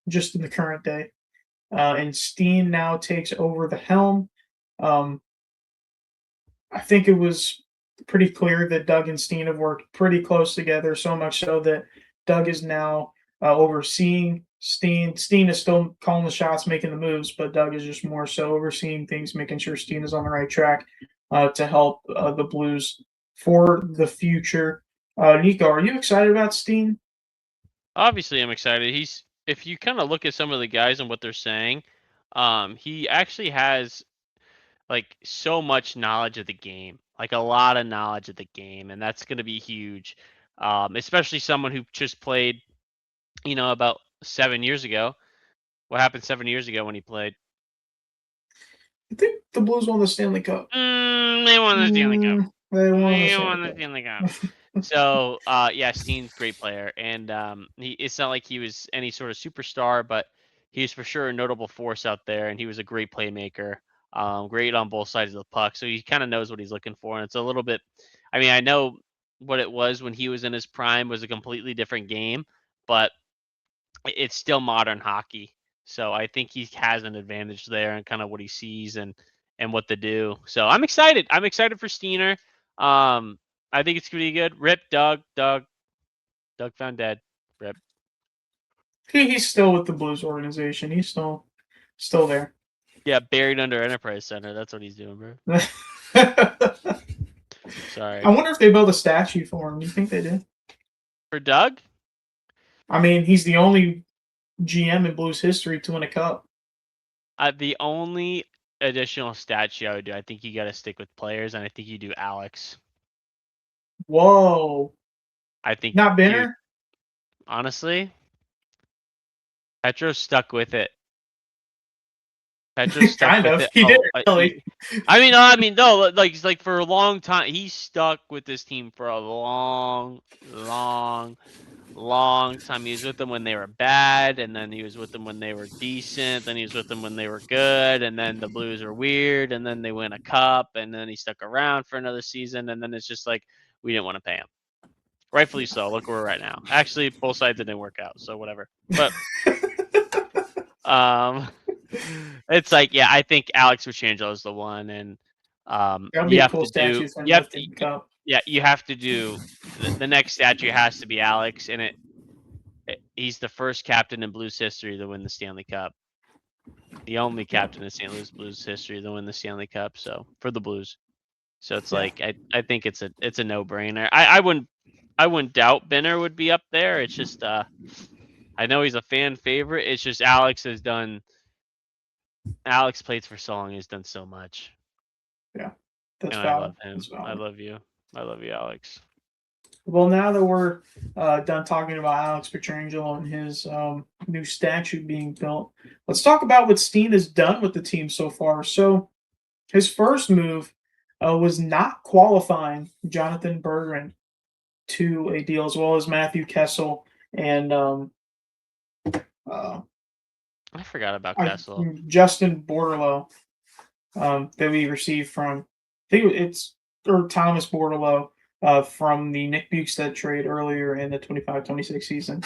just in the current day. And Steen now takes over the helm. Um, I think it was pretty clear that Doug and Steen have worked pretty close together, so much so that Doug is now overseeing Steen. Steen is still calling the shots, making the moves, but Doug is just more so overseeing things, making sure Steen is on the right track to help the Blues for the future. Nico, are you excited about Steen? Obviously, I'm excited. He's if you kind of look at some of the guys and what they're saying, he actually has like so much knowledge of the game, like a lot of knowledge of the game, and that's going to be huge. Especially someone who just played, about 7 years ago. What happened 7 years ago when he played? I think the Blues won the Stanley Cup. They won the Stanley Cup. They won the They Stanley won the Cup. Stanley Cup. So, yeah, Steen's a great player, and it's not like he was any sort of superstar, but he was for sure a notable force out there, and he was a great playmaker, great on both sides of the puck. So he kind of knows what he's looking for, and it's a little bit. I mean, I know what it was when he was in his prime was a completely different game, but it's still modern hockey. So I think he has an advantage there and kind of what he sees and what to do. So I'm excited. I'm excited for Steiner. I think it's gonna be good. Rip Doug. Doug found dead. Rip. He's still with the Blues organization. He's still there. Yeah, buried under Enterprise Center. That's what he's doing, bro. I Sorry. wonder if they built a statue for him. Do you think they did? For Doug? I mean, he's the only GM in Blues history to win a cup. The only additional statue I would do, I think you got to stick with players, and I think you do Alex. Whoa. I think, Not dude, Benner? honestly, Petro stuck with it. Petro stuck Kind with of. it. He did Oh, really. I mean, no, like for a long time, he stuck with this team for a long, long, long time. He was with them when they were bad, and then he was with them when they were decent. Then he was with them when they were good, and then the Blues were weird, and then they win a cup, and then he stuck around for another season, and then it's just like we didn't want to pay him. Rightfully so. Look where we're at now. Actually, both sides didn't work out, so whatever. But um, it's like, yeah, I think Alex Pietrangelo is the one, and That'd be you a have cool to do, statue for him lifting the cup. yeah, you have to do the next statue has to be Alex, and he's the first captain in Blues history to win the Stanley Cup. The only captain in St. Louis Blues history to win the Stanley Cup. So for the Blues, so it's Yeah. like I think it's a no brainer. I wouldn't doubt Benner would be up there. It's just I know he's a fan favorite. It's just Alex plays for so long. He's done so much. Yeah. That's And I valid. love him. That's I valid. love you. I love you, Alex. Well, now that we're done talking about Alex Pietrangelo and his new statue being built, let's talk about what Steen has done with the team so far. So, his first move was not qualifying Jonathan Berggren to a deal, as well as Matthew Kessel and uh, I forgot about Kessel. Justin Bordelot that we received from, I think it's or Thomas Bordelot from the Nick Bukestad trade earlier in the 25-26 season.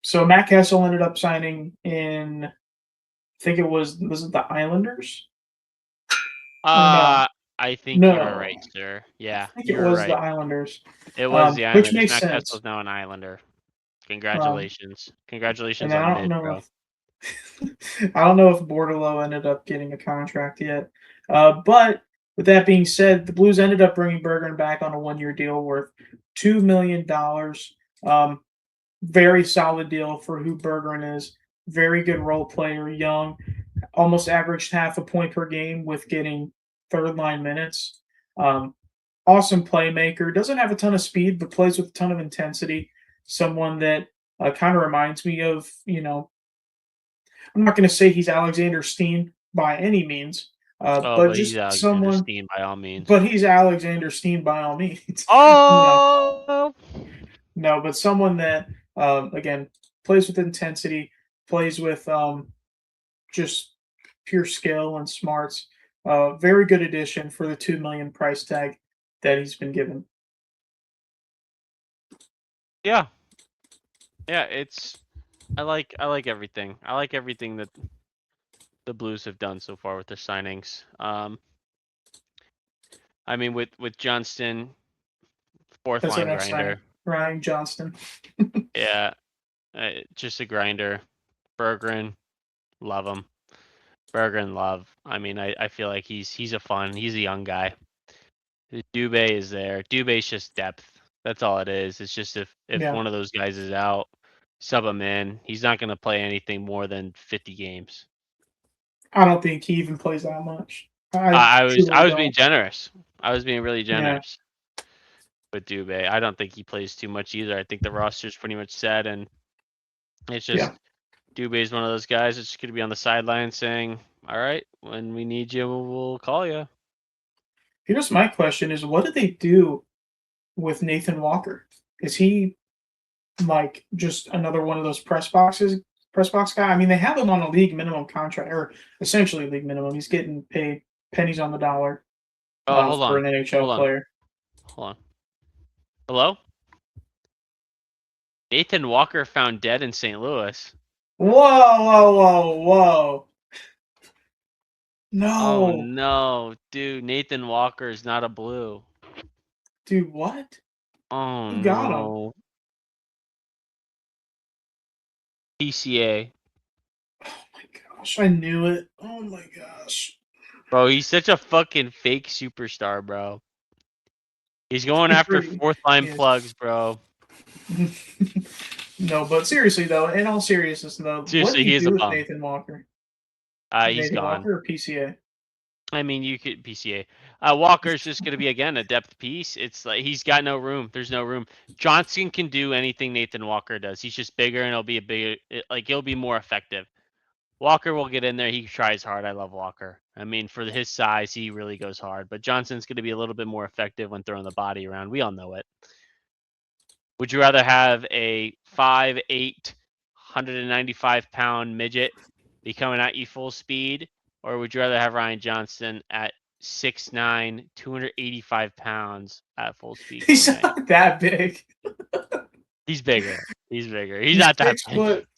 So Matt Kessel ended up signing in, I think it was it the Islanders? Or no? I think you're No. right, sir. Yeah, I think it you're was the right. Islanders, It was the which Islanders. makes Matt sense. Kessel's now an Islander. Um, Congratulations. and Congratulations I on don't mid, know bro. if I don't know if Bordelot ended up getting a contract yet. But with that being said, the Blues ended up bringing Berggren back on a 1-year deal worth $2 million. Very solid deal for who Berggren is. Very good role player, young, almost averaged half a point per game with getting third line minutes. Um, awesome playmaker. Doesn't have a ton of speed, but plays with a ton of intensity. Someone that kind of reminds me of, I'm not going to say he's Alexander Steen by any means, Oh, but but he's just Alexander someone. Steen by all means. But he's Alexander Steen by all means. no, Oh, no, but someone that again plays with intensity, plays with just pure skill and smarts. Very good addition for the 2 million price tag that he's been given. yeah, yeah. I like everything. I like everything that the Blues have done so far with their signings. I mean, with Johnston, fourth That's our line next signing, grinder. Ryan Johnston. Yeah, just a grinder. Berggren, love him. Berggren, love. I mean, I feel like he's a young guy. Dubé is there. Dubé's just depth. That's all it is. It's just if Yeah, one of those guys is out, sub him in. He's not going to play anything more than 50 games. I don't think he even plays that much. I I truly was being don't. generous. I was being really Yeah, generous with Dubé. I don't think he plays too much either. I think the roster's pretty much set, and it's yeah. just Dubé is one of those guys that's going to be on the sideline saying, "All right, when we need you, we'll call you." Here's my question: Is what did they do with Nathan Walker? Is he like just another one of those press box guy? I mean, they have him on a league minimum contract, or essentially league minimum. He's getting paid pennies on the dollar Oh, hold for on, an NHL player. hold on. Hello, Nathan Walker found dead in St. Louis. Whoa! Oh No, no, dude, Nathan Walker is not a Blue. dude, what? Oh Who got him? no, PCA. Oh my gosh, I knew it. Oh my gosh. Bro, he's such a fucking fake superstar, bro. He's going He's after pretty. fourth line Yeah. plugs, bro. No, but seriously though, in all seriousness though, what did Seriously, he he is a do with bum. Nathan Walker? He's Nathan gone. Walker or PCA? I mean, you could PCA. Walker's just going to be again a depth piece. It's like he's got no room. There's no room. Johnson can do anything Nathan Walker does. He's just bigger and he'll be a bigger like he'll be more effective. Walker will get in there. He tries hard. I love Walker. I mean, for his size, he really goes hard. But Johnson's going to be a little bit more effective when throwing the body around. We all know it. Would you rather have a 5'8", 195-pound midget be coming at you full speed, or would you rather have Ryan Johnson at 6'9", 285 pounds at full speed He's coming at you? not that big. He's bigger. He's bigger. He's He's not that six big. foot.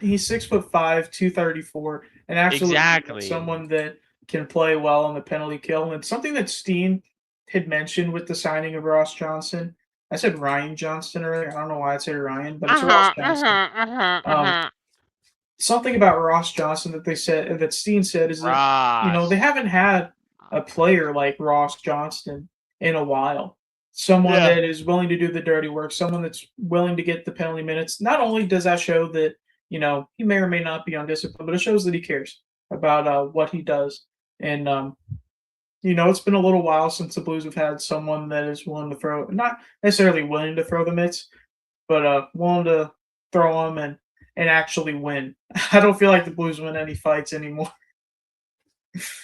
He's 6'5", 234, and absolutely Exactly. someone that can play well on the penalty kill. And something that Steen had mentioned with the signing of Ross Johnson. I said Ryan Johnston earlier. I don't know why I said Ryan, but it's Ross Johnson. Um, Something about Ross Johnson that they said that Steen said is that they Ross. haven't had a player like Ross Johnston in a while. Someone Yeah. that is willing to do the dirty work, someone that's willing to get the penalty minutes. Not only does that show that he may or may not be undisciplined, but it shows that he cares about what he does. And it's been a little while since the Blues have had someone that is willing to throw, not necessarily willing to throw the mitts, but willing to throw them and actually win. I don't feel like the Blues win any fights anymore.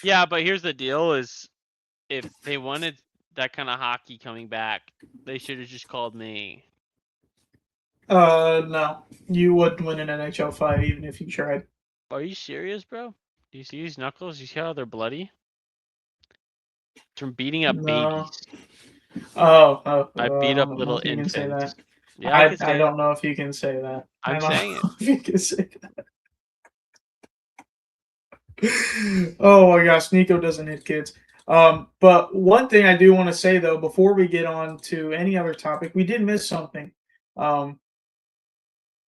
Yeah, but here's the deal: is if they wanted that kind of hockey coming back, they should have just called me. No, you wouldn't win an NHL fight even if you tried. Are you serious, bro? Do you see these knuckles? You see how they're bloody? It's from beating up No. babies. I I beat up don't know little if you can say infants. that. Yeah, I can I say it. don't know if you can say that. I I'm don't saying it. know if you can say that. Oh my gosh, Nikko doesn't hit kids. But one thing I do want to say though, before we get on to any other topic, we did miss something. Um,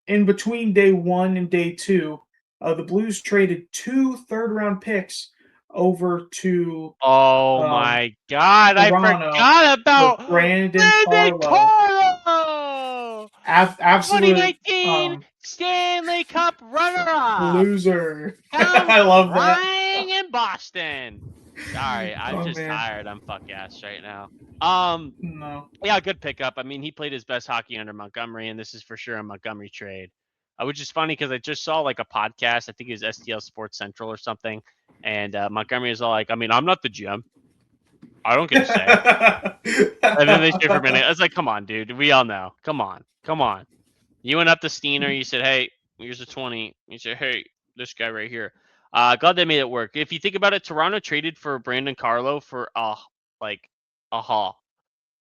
in between day one and day two, the Blues traded 2 third-round picks over to Oh um, my god, I Toronto forgot for about Brandon Brandon Carlo. Carlo! Absolute 2019 Stanley Cup runner-up! loser. Come I love that. crying in Boston. Sorry, I'm Oh just man, tired. I'm fuck ass right now. no. Yeah, good pickup. I mean, he played his best hockey under Montgomery, and this is for sure a Montgomery trade. Which is funny because I just saw like a podcast. I think it was STL Sports Central or something, and Montgomery is all like, "I mean, I'm not the GM. I don't get to say." And then they say for a minute, I was like, "Come on, dude. We all know. Come on, come on." You went up to Steiner. You said, "Hey, here's a 20." You said, "Hey, this guy right here." Glad they made it work. If you think about it, Toronto traded for Brandon Carlo for like a haul.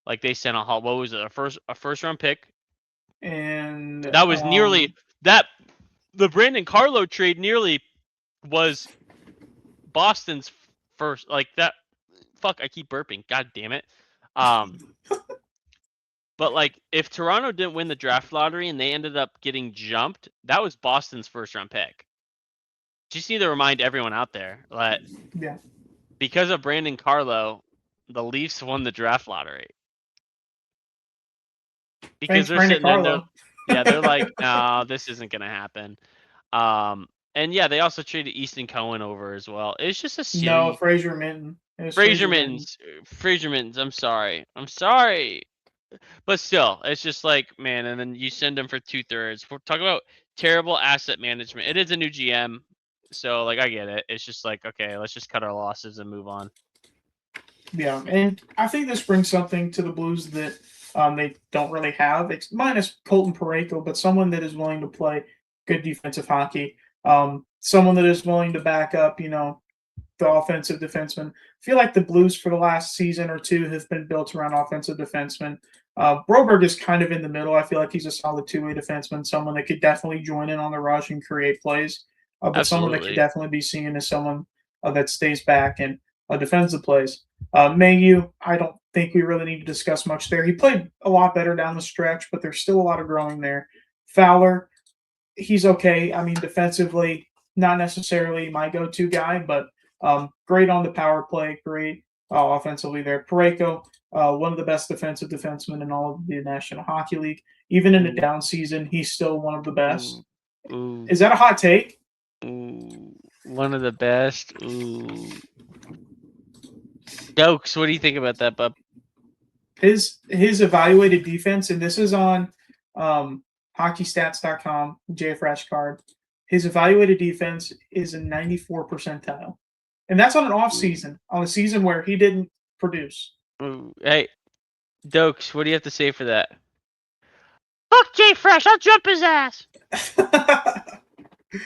Like they sent a haul. What was it? A first round pick. and That was nearly that. The Brandon Carlo trade nearly was Boston's first. Like that. Fuck, I keep burping. God damn it. But like, if Toronto didn't win the draft lottery and they ended up getting jumped, that was Boston's first round pick. Just need to remind everyone out there that yeah. because of Brandon Carlo, the Leafs won the draft lottery. Because Thanks, they're Brandon sitting there and Carlo. they're like, no, this isn't gonna happen. And yeah, they also traded Easton Cohen over as well. It's just a No, silly Fraser Minton. It was Fraser Fraser Minton. Mittens. Fraser Mittens. I'm sorry. But still, it's just like, man, and then you send them for 2/3. We're talking about terrible asset management. It is a new GM, so like I get it. It's just like, okay, let's just cut our losses and move on. Yeah, and I think this brings something to the Blues that they don't really have, minus Colton Parayko, but someone that is willing to play good defensive hockey, someone that is willing to back up, the offensive defenseman. I feel like the Blues for the last season or two have been built around offensive defensemen. Broberg is kind of in the middle. I feel like he's a solid two-way defenseman, someone that could definitely join in on the rush and create plays, but someone that could Absolutely. definitely be seen as someone that stays back and defends the plays. Mayu, I don't think we really need to discuss much there. He played a lot better down the stretch, but there's still a lot of growing there. Fowler, he's okay. I mean, defensively, not necessarily my go-to guy, but great on the power play, great offensively there. Parayko, one of the best defensive defensemen in all of the National Hockey League. Even in a Ooh, down season, he's still one of the best. ooh, Is that a hot take? ooh. One of the best. Ooh. Dokes, what do you think about that, bub? His evaluated defense, and this is on hockeystats.com, JFresh card. His evaluated defense is a 94 percentile. And that's on an off season, on a season where he didn't produce. Ooh. Hey, Dokes, what do you have to say for that? Fuck Jay Fresh, I'll jump his ass. You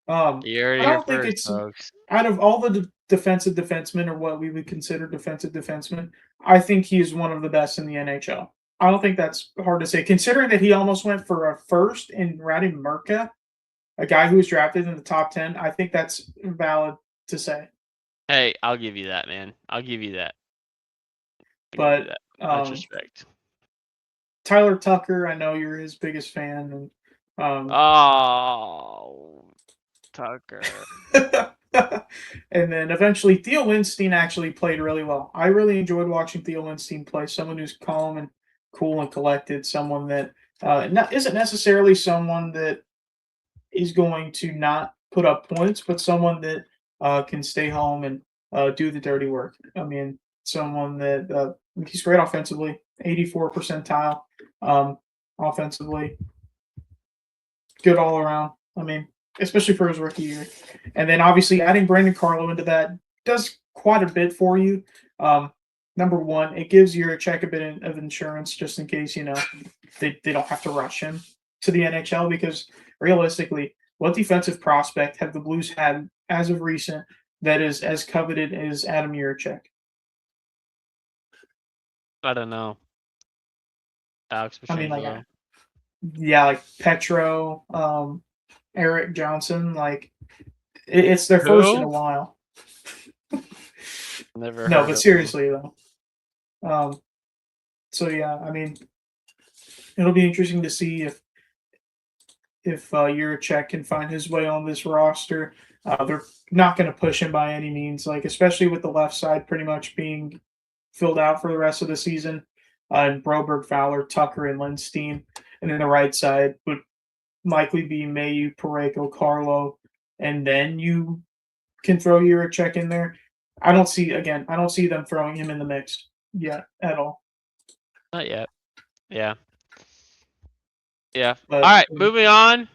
heard I it here don't think first, it's folks. out of all the defensive defensemen or what we would consider defensive defensemen. I think he is one of the best in the NHL. I don't think that's hard to say, considering that he almost went for a first in Radim Murka, a guy who was drafted in the top 10. I think that's valid to say. Hey, I'll give you that, man. I'll give you that. But Much respect. Tyler Tucker, I know you're his biggest fan, and Oh, Tucker. and then eventually Theo Lindstein actually played really well. I really enjoyed watching Theo Lindstein play. Someone who's calm and cool and collected. Someone that isn't necessarily someone that is going to not put up points, but someone that can stay home and do the dirty work. I mean, someone that he's great offensively, 84 percentile offensively, good all around. I mean, especially for his rookie year. And then obviously adding Brandon Carlo into that does quite a bit for you. Number one, it gives your check a bit of insurance just in case, they don't have to rush him to the NHL, because realistically, what defensive prospect have the Blues had as of recent that is as coveted as Adam Yurachek? I don't know. Alex I mean, Petrangelo. like Petro, Eric Johnson, like it's their first in a Who? while. Never No, heard but of him. seriously though. So yeah, I mean, it'll be interesting to see if Yurachek can find his way on this roster. They're not going to push him by any means, like especially with the left side pretty much being filled out for the rest of the season, and Broberg, Fowler, Tucker, and Lindstein, and then the right side would likely be Mayu, Parayko, Carlo, and then you can throw Yurachek in there. I don't see them throwing him in the mix yet at all. Not yet. Yeah. Yeah. But All right, moving on.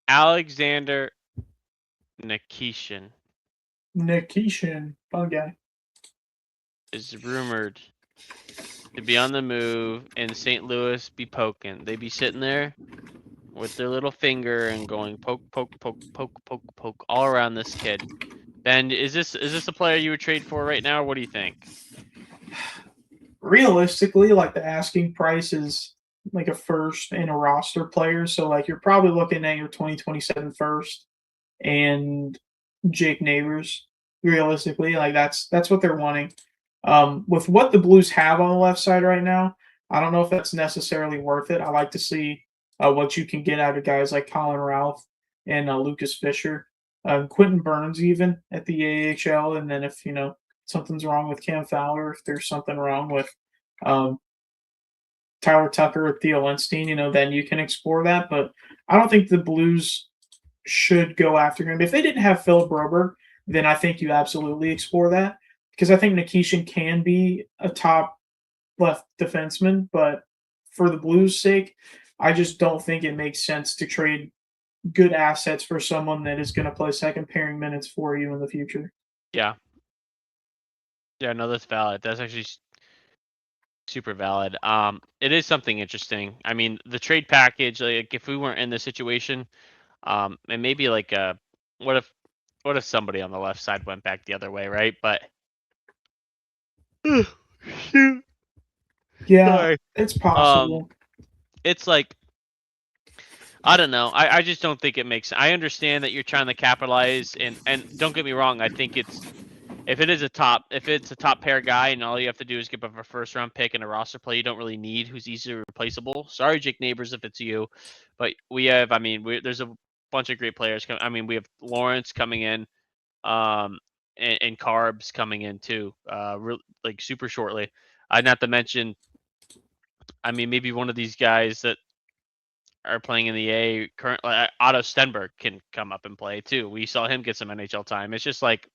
Alexander Nikishin fun guy. is rumored to be on the move in St. Louis, be poking. They be sitting there with their little finger and going poke, poke, poke, poke, poke, poke all around this kid. Ben, is this a player you would trade for right now, or what do you think? Realistically, like the asking price is like a first and a roster player. So like you're probably looking at your 2027 first and Jake Neighbors. Realistically, like that's what they're wanting. With what the Blues have on the left side right now, I don't know if that's necessarily worth it. I like to see what you can get out of guys like Colin Ralph and Lucas Fisher, Quentin Burns, even at the AHL. And then if something's wrong with Cam Fowler, if there's something wrong with um, Tyler Tucker or Theo Lindstein, then you can explore that. But I don't think the Blues should go after him. If they didn't have Philip Broberg, then I think you absolutely explore that, because I think Nikishin can be a top left defenseman. But for the Blues' sake, I just don't think it makes sense to trade good assets for someone that is going to play second pairing minutes for you in the future. Yeah. Yeah, no, that's valid. That's actually super valid. It is something interesting. I mean, the trade package, like if we weren't in this situation, and maybe like what if what if somebody on the left side went back the other way, right? But shoot, Yeah, sorry. it's Um, possible. it's like I don't know. I just don't think it makes. I understand that you're trying to capitalize, and don't get me wrong. I think it's if it's a top pair guy, and all you have to do is give up a first round pick and a roster play you don't really need, who's easily replaceable. Sorry, Jake Neighbors, if it's you, but we have. I mean, there's a bunch of great players. I mean, we have Lawrence coming in, um, and Carbs coming in too. Like super shortly. Not to mention, I mean, maybe one of these guys that are playing in the A currently, Otto Stenberg can come up and play too. We saw him get some NHL time. It's just like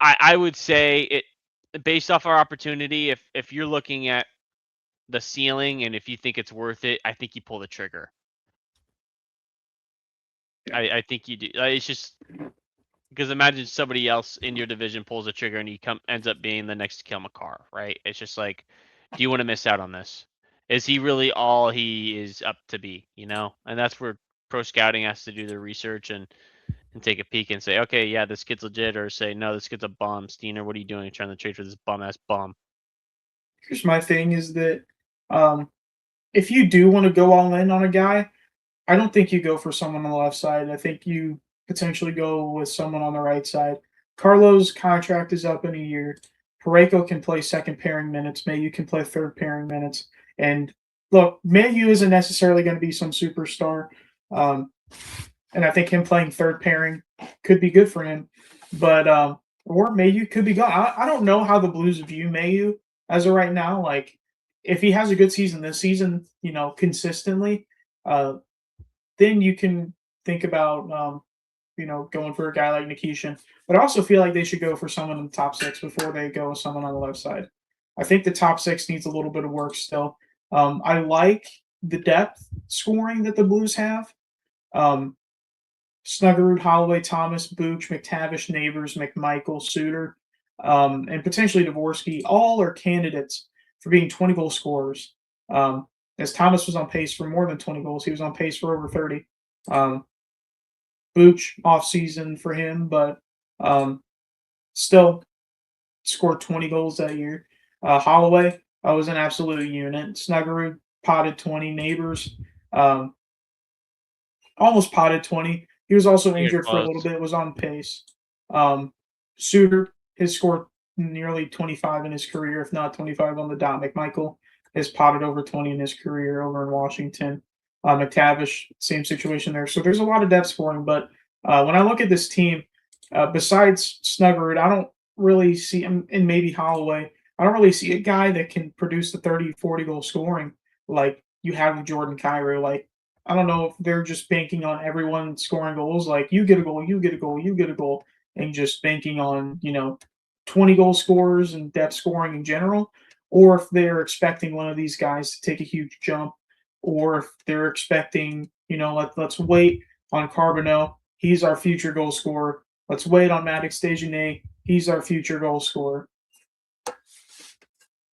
I would say it based off our opportunity. If you're looking at the ceiling and if you think it's worth it, I think you pull the trigger. I think you do. It's just because imagine somebody else in your division pulls a trigger and he ends up being the next Kale McCarr, right? It's just like, do you want to miss out on this? Is he really all he is up to be? You know, and that's where pro scouting has to do their research and take a peek and say, okay, yeah, this kid's legit, or say, no, this kid's a bum. Steiner, what are you doing? You're trying to trade for this bum ass bum. Here's my thing is that um, if you do want to go all in on a guy, I don't think you go for someone on the left side. I think you potentially go with someone on the right side. Carlo's contract is up in a year. Pareko can play second pairing minutes. Mayu can play third pairing minutes. And look, Mayu isn't necessarily going to be some superstar. Um, and I think him playing third pairing could be good for him. But or Mayu could be gone. I don't know how the Blues view Mayu as of right now. Like if he has a good season this season, consistently, uh, then you can think about going for a guy like Nikishin. But I also feel like they should go for someone in the top six before they go with someone on the left side. I think the top six needs a little bit of work still. I like the depth scoring that the Blues have. Um, Snuggerud, Holloway, Thomas, Booch, McTavish, Neighbors, McMichael, Suter, and potentially Dvorsky, all are candidates for being 20 goal scorers. As Thomas was on pace for more than 20 goals, he was on pace for over 30. Um, Booch off season for him, but still scored 20 goals that year. Holloway was an absolute unit. Snuggerud potted 20. Neighbors um, almost potted 20. He was also You're injured for a close. little bit, was on pace. Um, Suter has scored nearly 25 in his career, if not 25 on the dot. McMichael has potted over 20 in his career over in Washington. McTavish, same situation there. So there's a lot of depth scoring. But when I look at this team, besides Snuggerud, I don't really see, and maybe Holloway, I don't really see a guy that can produce the 30, 40 goal scoring like you have with Jordan Cairo. Like, I don't know if they're just banking on everyone scoring goals, like you get a goal, you get a goal, you get a goal, and just banking on 20 goal scorers and depth scoring in general, or if they're expecting one of these guys to take a huge jump, or if they're expecting let's wait on Carbonell, he's our future goal scorer. Let's wait on Maddox Dejanay, he's our future goal scorer.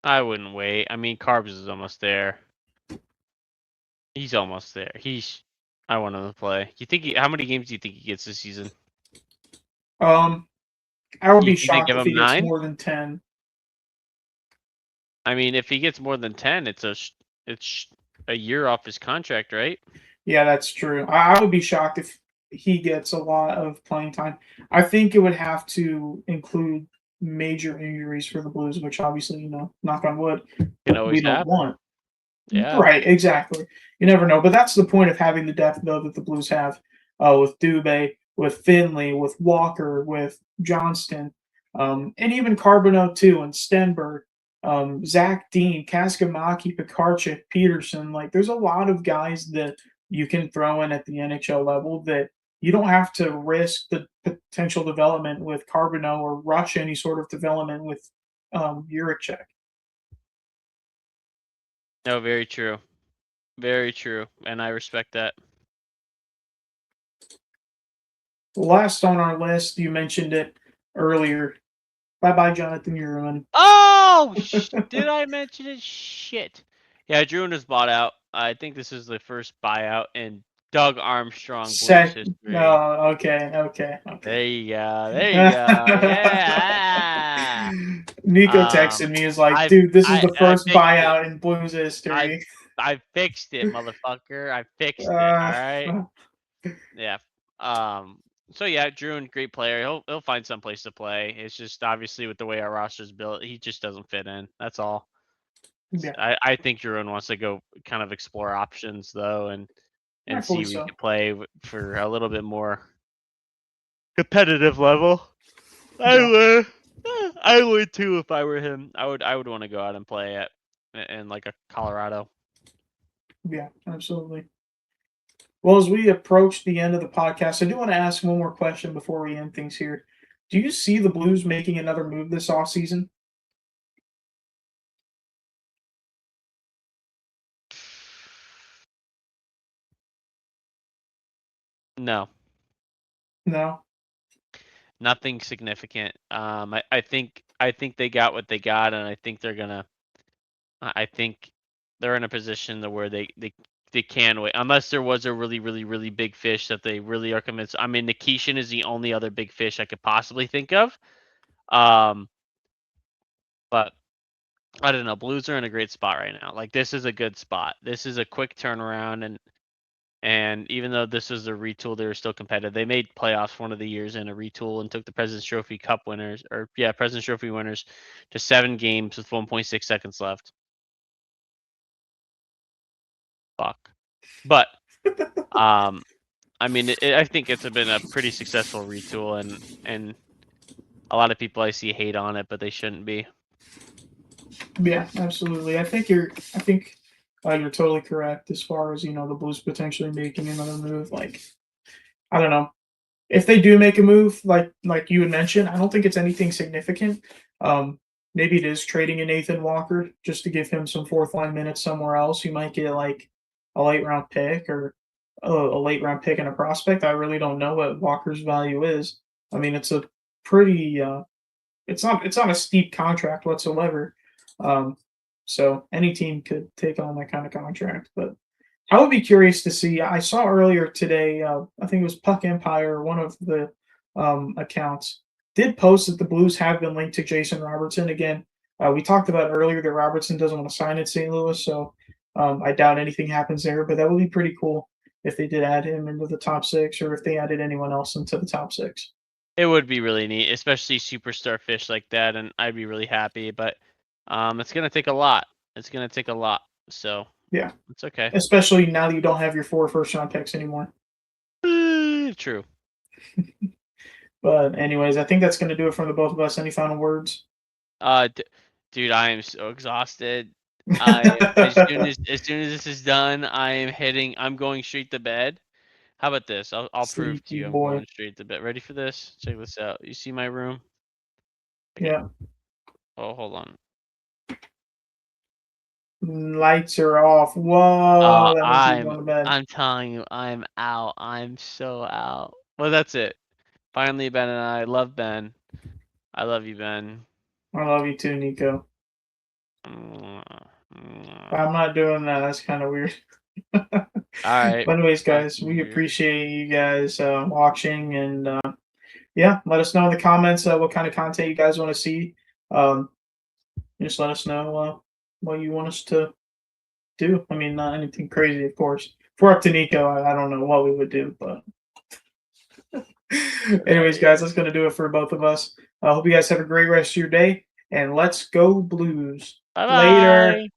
I wouldn't wait. I mean, Carbs is almost there. He's almost there. I want him to play. You think? How many games do you think he gets this season? Um, I would You be think they shocked give if him he gets 9? more than 10. I mean, if he gets more than 10, it's a year off his contract, right? Yeah, that's true. I would be shocked if he gets a lot of playing time. I think it would have to include major injuries for the Blues, which obviously, knock on wood, Can we always don't happen. want. Yeah. Right, exactly. You never know. But that's the point of having the depth, though, that the Blues have with Dubé, with Finley, with Walker, with Johnston, and even Carbonneau, too, and Stenberg, Zach Dean, Kaskamaki, Pekarchik, Peterson. Like, there's a lot of guys that you can throw in at the NHL level that you don't have to risk the potential development with Carbonneau or rush any sort of development with Juricek. No, very true. Very true, and I respect that. Last on our list, you mentioned it earlier. Bye bye, Jonathan Uriman. Oh, did I mention it? Shit. Yeah, Drew was bought out. I think this is the first buyout in Doug Armstrong Blues history. Okay. There you go. There you go. Yeah. Nico texted me, is like, I dude, this is I the I first fixed it. buyout in Blues I history. I fixed it, motherfucker. I fixed it. All Uh, right. Yeah. Um. So yeah, Drew, great player. He'll find some place to play. It's just obviously with the way our roster's built, he just doesn't fit in. That's all. yeah, I think Drew wants to go kind of explore options though, and rightfully see where he so. can play for a little bit more competitive level. I Yeah, would. I would too if I were him. I would want to go out and play at in like a Colorado. yeah, absolutely. Well, as we approach the end of the podcast, I do want to ask one more question before we end things here. Do you see the Blues making another move this offseason? No, No. nothing significant. I think they got what they got, and I think they're gonna. I think they're in a position to where they can wait, unless there was a really really really big fish that they really are convinced. I mean, Nikishin is the only other big fish I could possibly think of. Um, but I don't know. Blues are in a great spot right now. Like this is a good spot. This is a quick turnaround, and even though this is a retool, they were still competitive. They made playoffs one of the years in a retool and took the President's Trophy Cup winners, or yeah, President's Trophy winners, to 7 games with 1.6 seconds left. Fuck. But um, I mean, I think it's been a pretty successful retool, and a lot of people I see hate on it, but they shouldn't be. Yeah, absolutely. I think you're totally correct as far as the Blues potentially making another move. Like, I don't know, if they do make a move, like you had mentioned, I don't think it's anything significant. Maybe it is trading a Nathan Walker just to give him some fourth line minutes somewhere else. You might get like a late round pick or a late round pick and a prospect. I really don't know what Walker's value is. I mean, it's a pretty it's not a steep contract whatsoever. Um, so any team could take on that kind of contract. But I would be curious to see. I saw earlier today. I think it was Puck Empire, one of the accounts, did post that the Blues have been linked to Jason Robertson again. We talked about earlier that Robertson doesn't want to sign at St. Louis, so I doubt anything happens there. But that would be pretty cool if they did add him into the top six, or if they added anyone else into the top six. It would be really neat, especially superstar fish like that, and I'd be really happy. But it's gonna take a lot. It's gonna take a lot, so Yeah, it's okay. especially now that you don't have your 4 first-round picks anymore. True. But anyways, I think that's going to do it from the both of us. Any final words? Dude, I am so exhausted. I as soon as this is done, I am hitting. I'm going straight to bed. How about this? I'll prove to Sleepy you I'm boy. going straight to bed. Ready for this? Check this out. You see my room? Okay. Yeah. Oh, hold on. Lights are off. Whoa, that means you're going to bed. I'm telling you, I'm out. I'm so out. Well, that's it. Finally, Ben and I love Ben. I love you, Ben. I love you too, Nico. Mwah, mwah. I'm not doing that. That's kind of weird. All right. But anyways, Fuck guys, we you. appreciate you guys watching, and yeah, let us know in the comments what kind of content you guys want to see. Um, just let us know what you want us to do. I mean, not anything crazy, of course. If we're up to Nico, I don't know what we would do, but anyways, Right. guys, that's going to do it for both of us. I hope you guys have a great rest of your day, and let's go Blues. Bye Later. bye.